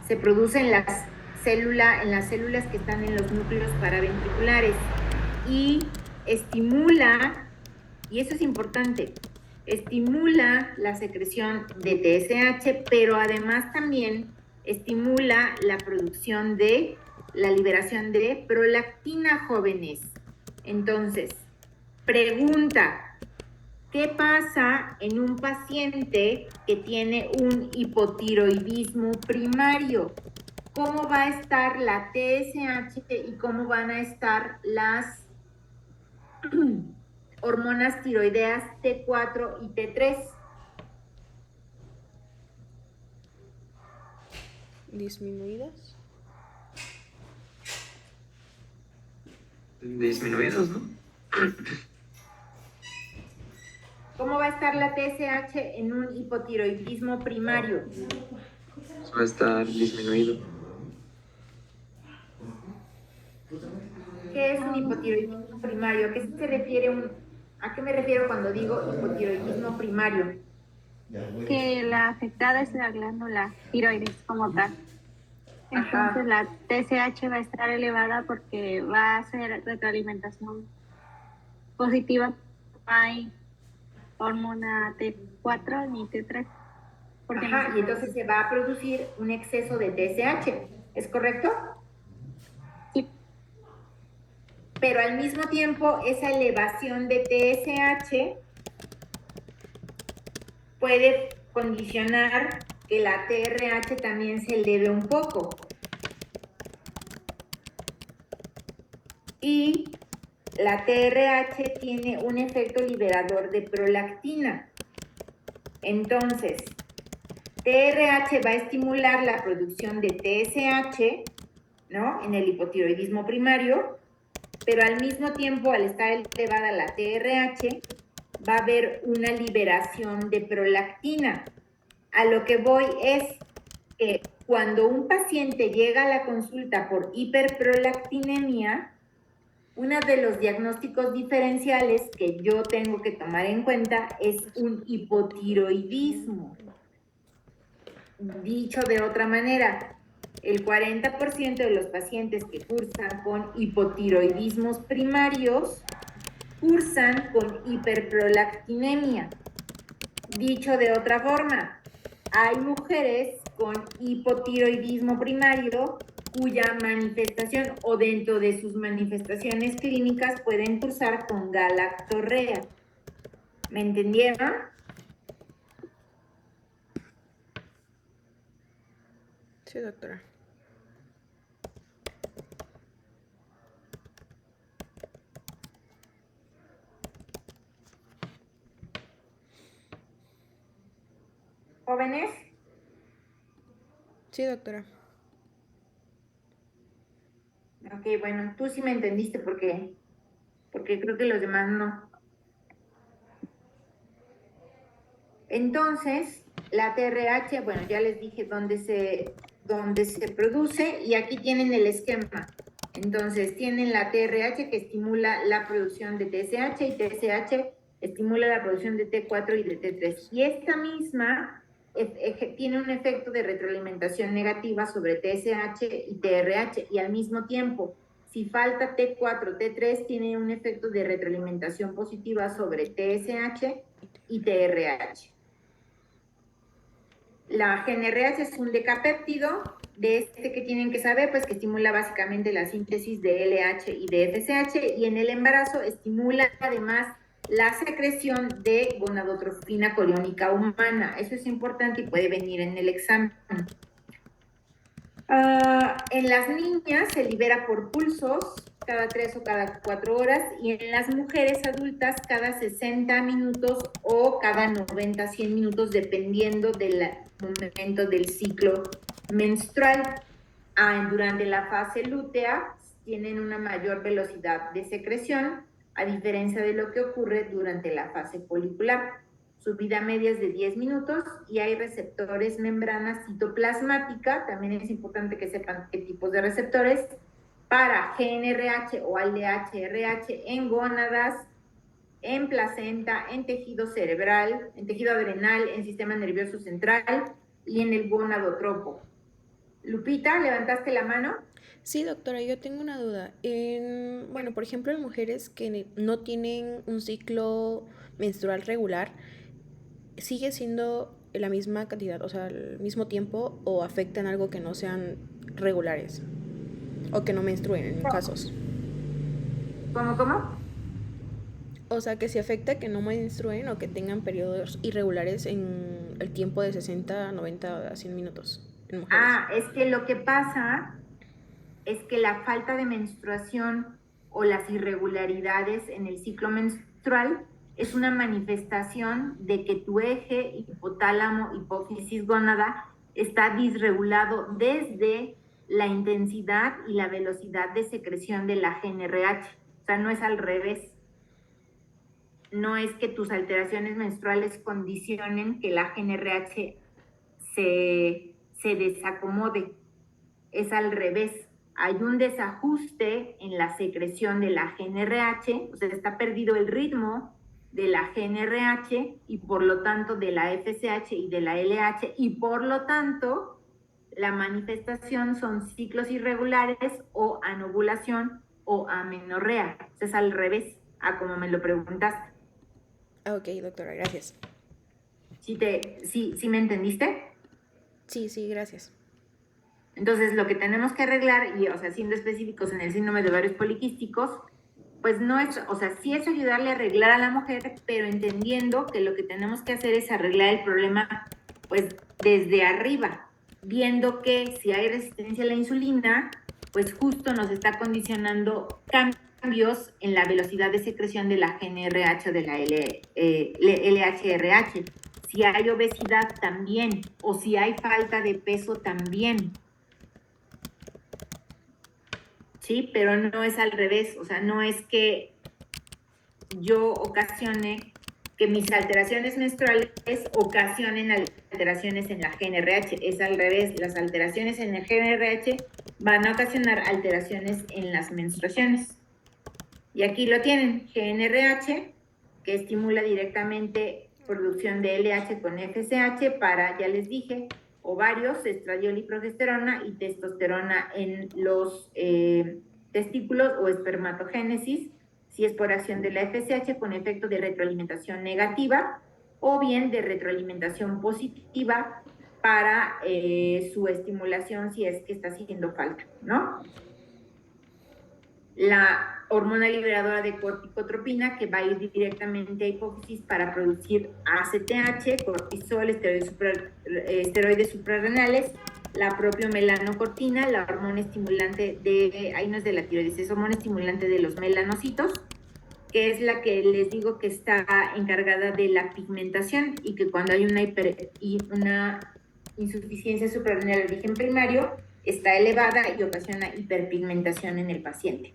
Speaker 2: Se produce en las células que están en los núcleos paraventriculares y estimula, y eso es importante, estimula la secreción de TSH, pero además también estimula la producción de la liberación de prolactina, jóvenes. Entonces, pregunta, ¿qué pasa en un paciente que tiene un hipotiroidismo primario? ¿Cómo va a estar la TSH y cómo van a estar las hormonas tiroideas T4 y T3?
Speaker 5: Disminuidas.
Speaker 4: Disminuidos, ¿no?
Speaker 2: ¿Cómo va a estar la TSH en un hipotiroidismo primario?
Speaker 4: Va a estar disminuido.
Speaker 2: ¿Qué es un hipotiroidismo primario? ¿A qué me refiero cuando digo hipotiroidismo primario?
Speaker 7: Que la afectada es la glándula tiroides como tal. Entonces
Speaker 2: Ajá.
Speaker 7: la TSH va a estar elevada porque va a hacer retroalimentación positiva. No hay hormona T4 ni T3. Porque
Speaker 2: Ajá,
Speaker 7: no
Speaker 2: y entonces se va a producir un exceso de TSH, ¿es correcto?
Speaker 7: Sí.
Speaker 2: Pero al mismo tiempo, esa elevación de TSH puede condicionar que la TRH también se eleve un poco. Y la TRH tiene un efecto liberador de prolactina. Entonces, TRH va a estimular la producción de TSH, ¿no? En el hipotiroidismo primario, pero al mismo tiempo, al estar elevada la TRH, va a haber una liberación de prolactina. A lo que voy es que cuando un paciente llega a la consulta por hiperprolactinemia, uno de los diagnósticos diferenciales que yo tengo que tomar en cuenta es un hipotiroidismo. Dicho de otra manera, el 40% de los pacientes que cursan con hipotiroidismos primarios cursan con hiperprolactinemia. Dicho de otra forma, hay mujeres con hipotiroidismo primario cuya manifestación o dentro de sus manifestaciones clínicas pueden cursar con galactorrea. ¿Me entendieron?
Speaker 5: Sí, doctora.
Speaker 2: ¿Jóvenes?
Speaker 5: Sí, doctora.
Speaker 2: Ok, bueno, tú sí me entendiste porque creo que los demás no. Entonces, la TRH, bueno, ya les dije dónde se produce y aquí tienen el esquema. Entonces, tienen la TRH que estimula la producción de TSH y TSH estimula la producción de T4 y de T3. Y esta misma tiene un efecto de retroalimentación negativa sobre TSH y TRH, y al mismo tiempo, si falta T4, T3, tiene un efecto de retroalimentación positiva sobre TSH y TRH. La GnRH es un decapéptido de este que tienen que saber, pues que estimula básicamente la síntesis de LH y de FSH, y en el embarazo estimula además la secreción de gonadotropina coriónica humana. Eso es importante y puede venir en el examen. En las niñas se libera por pulsos cada 3 o cada 4 horas, y en las mujeres adultas cada 60 minutos o cada 90, 100 minutos, dependiendo del momento del ciclo menstrual. Durante la fase lútea tienen una mayor velocidad de secreción, a diferencia de lo que ocurre durante la fase folicular. Su vida media es de 10 minutos y hay receptores membrana citoplasmática, también es importante que sepan qué tipos de receptores, para GnRH o LHRH en gónadas, en placenta, en tejido cerebral, en tejido adrenal, en sistema nervioso central y en el gonadotropo. Lupita, ¿levantaste la mano?
Speaker 5: Sí, doctora, yo tengo una duda. Bueno, por ejemplo, en mujeres que no tienen un ciclo menstrual regular, ¿sigue siendo la misma cantidad, o sea, al mismo tiempo, o afectan algo que no sean regulares? O que no menstruen en casos.
Speaker 2: ¿Cómo?
Speaker 5: O sea, que si afecta que no menstruen o que tengan periodos irregulares en el tiempo de 60, 90 a 100 minutos en mujeres.
Speaker 2: Es que lo que pasa es que la falta de menstruación o las irregularidades en el ciclo menstrual es una manifestación de que tu eje hipotálamo, hipófisis, gónada está disregulado desde la intensidad y la velocidad de secreción de la GnRH. O sea, no es al revés. No es que tus alteraciones menstruales condicionen que la GnRH se desacomode. Es al revés. Hay un desajuste en la secreción de la GnRH, o sea, está perdido el ritmo de la GnRH y por lo tanto de la FSH y de la LH, y por lo tanto la manifestación son ciclos irregulares o anovulación o amenorrea. Es al revés a como me lo preguntaste.
Speaker 5: Ok, doctora, gracias.
Speaker 2: ¿Sí me entendiste?
Speaker 5: Sí, gracias.
Speaker 2: Entonces, lo que tenemos que arreglar, y, o sea, siendo específicos en el síndrome de ovarios poliquísticos, pues no es, o sea, sí es ayudarle a arreglar a la mujer, pero entendiendo que lo que tenemos que hacer es arreglar el problema, pues, desde arriba, viendo que si hay resistencia a la insulina, pues justo nos está condicionando cambios en la velocidad de secreción de la GnRH o de la LHRH. Si hay obesidad también, o si hay falta de peso también. Sí, pero no es al revés, o sea, no es que yo ocasione que mis alteraciones menstruales ocasionen alteraciones en la GnRH, es al revés, las alteraciones en el GnRH van a ocasionar alteraciones en las menstruaciones. Y aquí lo tienen, GnRH, que estimula directamente producción de LH con FSH para, ya les dije, ovarios, estradiol y progesterona, y testosterona en los testículos o espermatogénesis, si es por acción de la FSH con efecto de retroalimentación negativa o bien de retroalimentación positiva para su estimulación si es que está haciendo falta, ¿no? La hormona liberadora de corticotropina, que va a ir directamente a hipófisis para producir ACTH, cortisol, esteroides suprarrenales, la propia melanocortina, la hormona estimulante ahí no es de la tiroides, es hormona estimulante de los melanocitos, que es la que les digo que está encargada de la pigmentación, y que cuando hay una insuficiencia suprarrenal de origen primario, está elevada y ocasiona hiperpigmentación en el paciente.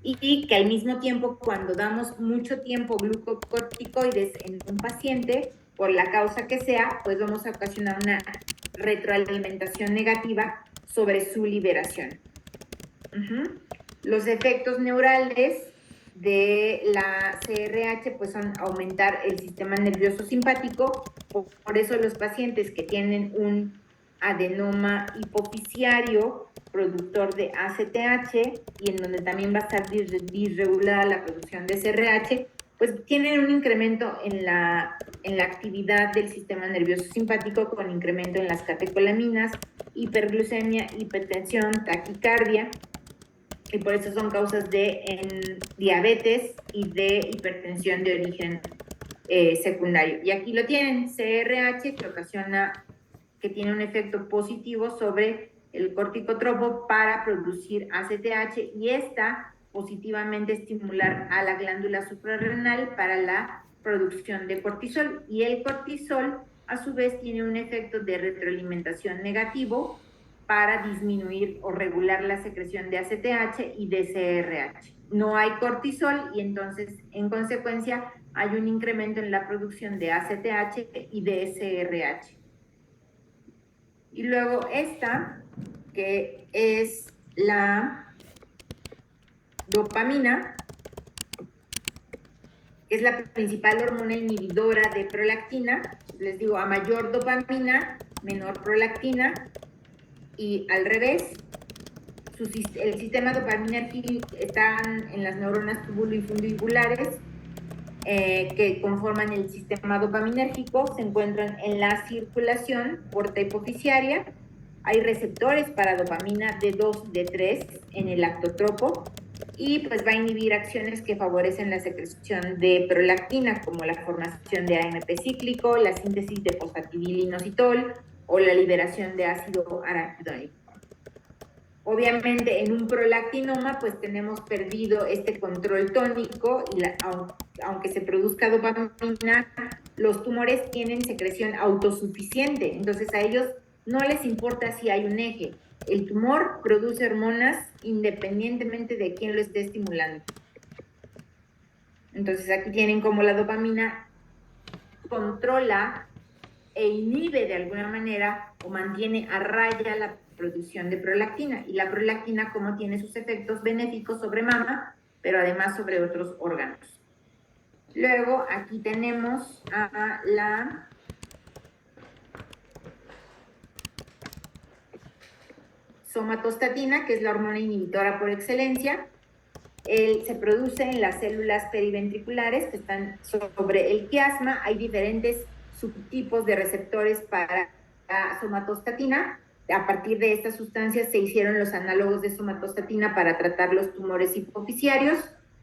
Speaker 2: Y que al mismo tiempo, cuando damos mucho tiempo glucocorticoides en un paciente, por la causa que sea, pues vamos a ocasionar una retroalimentación negativa sobre su liberación. Los efectos neurales de la CRH pues son aumentar el sistema nervioso simpático, Por eso los pacientes que tienen un adenoma hipofisiario productor de ACTH y en donde también va a estar disregulada la producción de SRH, pues tienen un incremento en la actividad del sistema nervioso simpático con incremento en las catecolaminas, hiperglucemia, hipertensión, taquicardia, y por eso son causas de diabetes y de hipertensión de origen secundario. Y aquí lo tienen, CRH, que tiene un efecto positivo sobre el corticotropo para producir ACTH y esta positivamente estimular a la glándula suprarrenal para la producción de cortisol. Y el cortisol, a su vez, tiene un efecto de retroalimentación negativo para disminuir o regular la secreción de ACTH y de CRH. No hay cortisol y entonces, en consecuencia, hay un incremento en la producción de ACTH y de SRH. Y luego esta, que es la dopamina, que es la principal hormona inhibidora de prolactina. Les digo, a mayor dopamina, menor prolactina, y al revés. El sistema dopaminérgico está en las neuronas túbulo y fundibulares, que conforman el sistema dopaminérgico, se encuentran en la circulación porta-hipofisiaria. Hay receptores para dopamina D2, D3 en el lactotropo y pues va a inhibir acciones que favorecen la secreción de prolactina, como la formación de AMP cíclico, la síntesis de fosfatidilinositol o la liberación de ácido araquidónico. Obviamente en un prolactinoma pues tenemos perdido este control tónico y aunque se produzca dopamina, los tumores tienen secreción autosuficiente, entonces a ellos no les importa si hay un eje. El tumor produce hormonas independientemente de quién lo esté estimulando. Entonces aquí tienen como la dopamina controla e inhibe de alguna manera o mantiene a raya la producción de prolactina, y la prolactina como tiene sus efectos benéficos sobre mama, pero además sobre otros órganos. Luego aquí tenemos a la somatostatina, que es la hormona inhibitora por excelencia. Se produce en las células periventriculares que están sobre el quiasma. Hay diferentes subtipos de receptores para la somatostatina. A partir de estas sustancias se hicieron los análogos de somatostatina para tratar los tumores hipofisiarios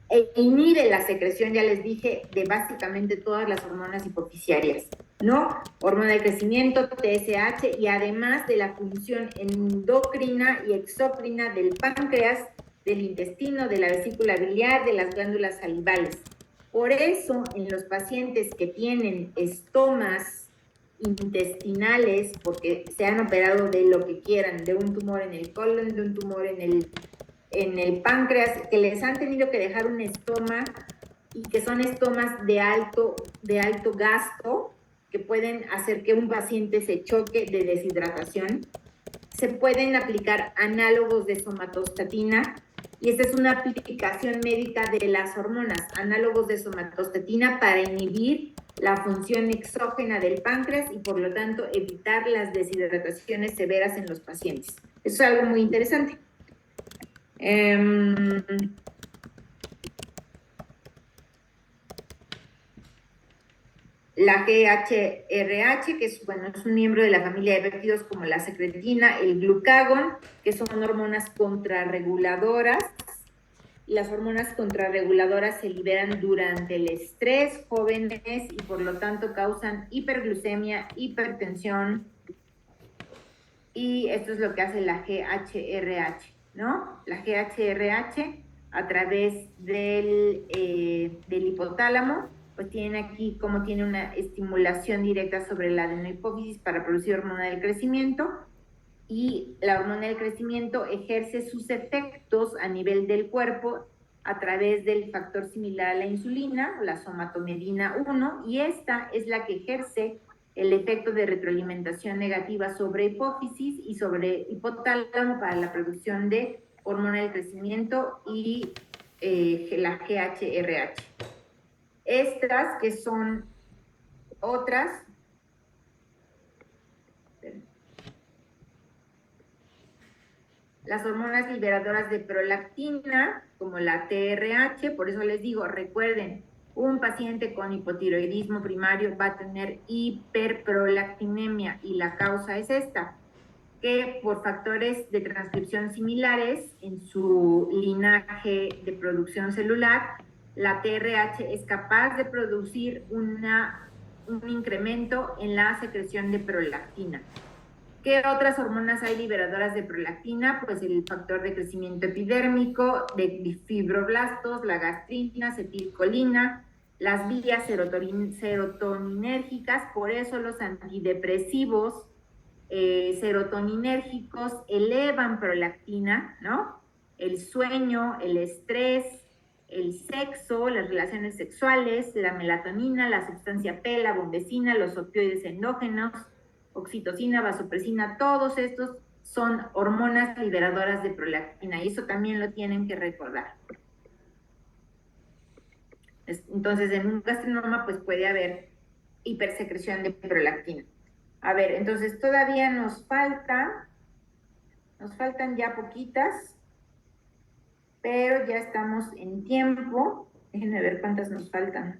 Speaker 2: e inhibe la secreción, ya les dije, de básicamente todas las hormonas hipofisiarias, ¿no? Hormona de crecimiento, TSH, y además de la función endocrina y exocrina del páncreas, del intestino, de la vesícula biliar, de las glándulas salivales. Por eso, en los pacientes que tienen estomas intestinales, porque se han operado de lo que quieran, de un tumor en el colon, de un tumor en el páncreas, que les han tenido que dejar un estoma y que son estomas de alto gasto, que pueden hacer que un paciente se choque de deshidratación, se pueden aplicar análogos de somatostatina, y esta es una aplicación médica de las hormonas, análogos de somatostatina para inhibir la función exógena del páncreas y por lo tanto evitar las deshidrataciones severas en los pacientes. Eso es algo muy interesante. La GHRH, que es un miembro de la familia de péptidos como la secretina, el glucagón, que son hormonas contrarreguladoras. Las hormonas contrarreguladoras se liberan durante el estrés, jóvenes, y por lo tanto causan hiperglucemia, hipertensión, y esto es lo que hace la GHRH, ¿no? La GHRH a través del hipotálamo, pues tienen aquí como tiene una estimulación directa sobre la adenohipófisis para producir hormona del crecimiento, y la hormona del crecimiento ejerce sus efectos a nivel del cuerpo a través del factor similar a la insulina, la somatomedina 1, y esta es la que ejerce el efecto de retroalimentación negativa sobre hipófisis y sobre hipotálamo para la producción de hormona del crecimiento y la GHRH. Estas, que son otras, las hormonas liberadoras de prolactina, como la TRH, por eso les digo, recuerden, un paciente con hipotiroidismo primario va a tener hiperprolactinemia y la causa es esta, que por factores de transcripción similares en su linaje de producción celular, la TRH es capaz de producir un incremento en la secreción de prolactina. ¿Qué otras hormonas hay liberadoras de prolactina? Pues el factor de crecimiento epidérmico, de fibroblastos, la gastrina, acetilcolina, las vías serotoninérgicas, por eso los antidepresivos serotoninérgicos elevan prolactina, ¿no? El sueño, el estrés, el sexo, las relaciones sexuales, la melatonina, la sustancia P, la bombecina, los opioides endógenos, oxitocina, vasopresina, todos estos son hormonas liberadoras de prolactina y eso también lo tienen que recordar. Entonces, en un gastrinoma pues puede haber hipersecreción de prolactina. A ver, entonces todavía nos faltan ya poquitas, pero ya estamos en tiempo. Déjenme ver cuántas nos faltan.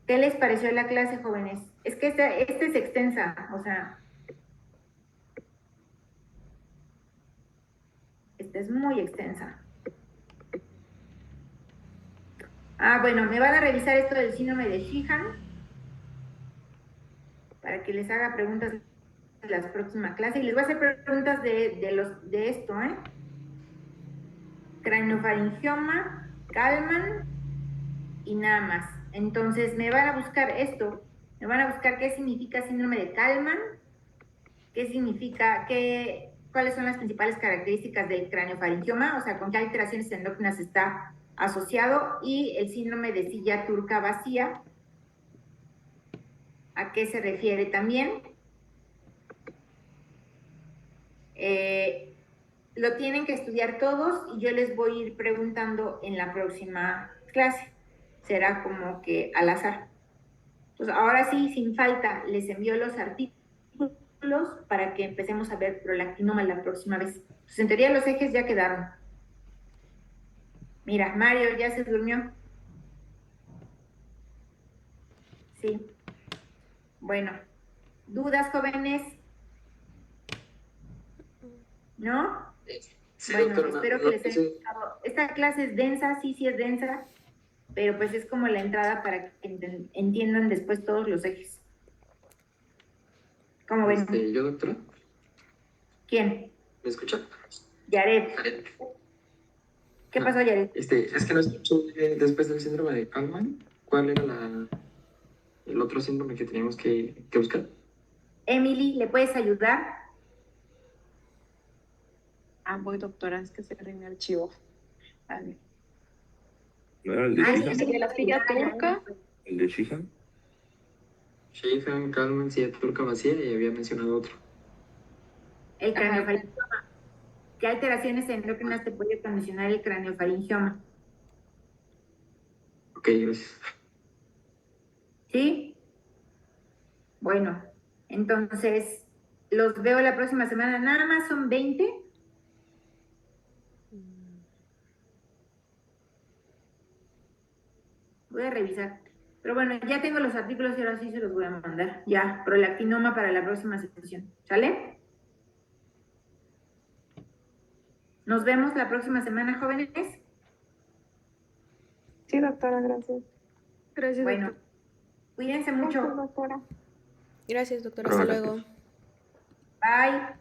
Speaker 2: ¿Qué les pareció la clase, jóvenes? Es que esta es extensa, o sea, esta es muy extensa. Bueno, me van a revisar esto del síndrome de Sheehan para que les haga preguntas en la próxima clase y les voy a hacer preguntas de esto, ¿eh? Craniofaringioma, Kallmann y nada más. Entonces me van a buscar esto, me van a buscar qué significa síndrome de Kallmann, qué significa, cuáles son las principales características del craniofaringioma, o sea, con qué alteraciones endócrinas está asociado, y el síndrome de silla turca vacía, a qué se refiere también. Lo tienen que estudiar todos y yo les voy a ir preguntando en la próxima clase. Será como que al azar. Entonces, ahora sí, sin falta, les envío los artículos para que empecemos a ver prolactinoma la próxima vez. Entonces, en teoría los ejes ya quedaron. Mira, Mario ya se durmió. Sí. Bueno, ¿dudas, jóvenes? ¿No?
Speaker 4: Sí,
Speaker 2: Bueno,
Speaker 4: doctora,
Speaker 2: espero que les haya gustado. Esta clase es densa, sí es densa, pero pues es como la entrada para que entiendan después todos los ejes. ¿Cómo ven?
Speaker 4: ¿Yo, doctora?
Speaker 2: ¿Quién?
Speaker 4: ¿Me escucha?
Speaker 2: Yaret.
Speaker 4: Jared.
Speaker 2: ¿Qué pasó, Yaret?
Speaker 4: Es que no escuché después del síndrome de Kallmann, ¿cuál era el otro síndrome que teníamos que buscar?
Speaker 2: Emily, ¿le puedes ayudar?
Speaker 8: Voy, doctora, es que cerré mi archivo. A ver.
Speaker 3: ¿No era el de
Speaker 2: Ay,
Speaker 3: Sheehan?
Speaker 8: ¿El de la silla turca?
Speaker 3: ¿El de Sheehan?
Speaker 4: Sheehan, Kallmann, silla turca vacía y había mencionado otro.
Speaker 2: El
Speaker 8: Ajá.
Speaker 2: craniofaringioma. ¿Qué alteraciones endócrinas te puede condicionar el craniofaringioma?
Speaker 4: Ok, gracias.
Speaker 2: ¿Sí? Bueno, entonces los veo la próxima semana. Nada más son 20. Voy a revisar. Pero bueno, ya tengo los artículos y ahora sí se los voy a mandar. Ya, prolactinoma para la próxima sesión. ¿Sale? Nos vemos la próxima semana, jóvenes.
Speaker 8: Sí, doctora, gracias. Gracias,
Speaker 2: Bueno,
Speaker 8: doctora.
Speaker 2: cuídense
Speaker 8: Gracias,
Speaker 2: mucho.
Speaker 8: doctora.
Speaker 5: Gracias, doctora. Hasta
Speaker 3: Gracias.
Speaker 5: luego.
Speaker 2: Bye.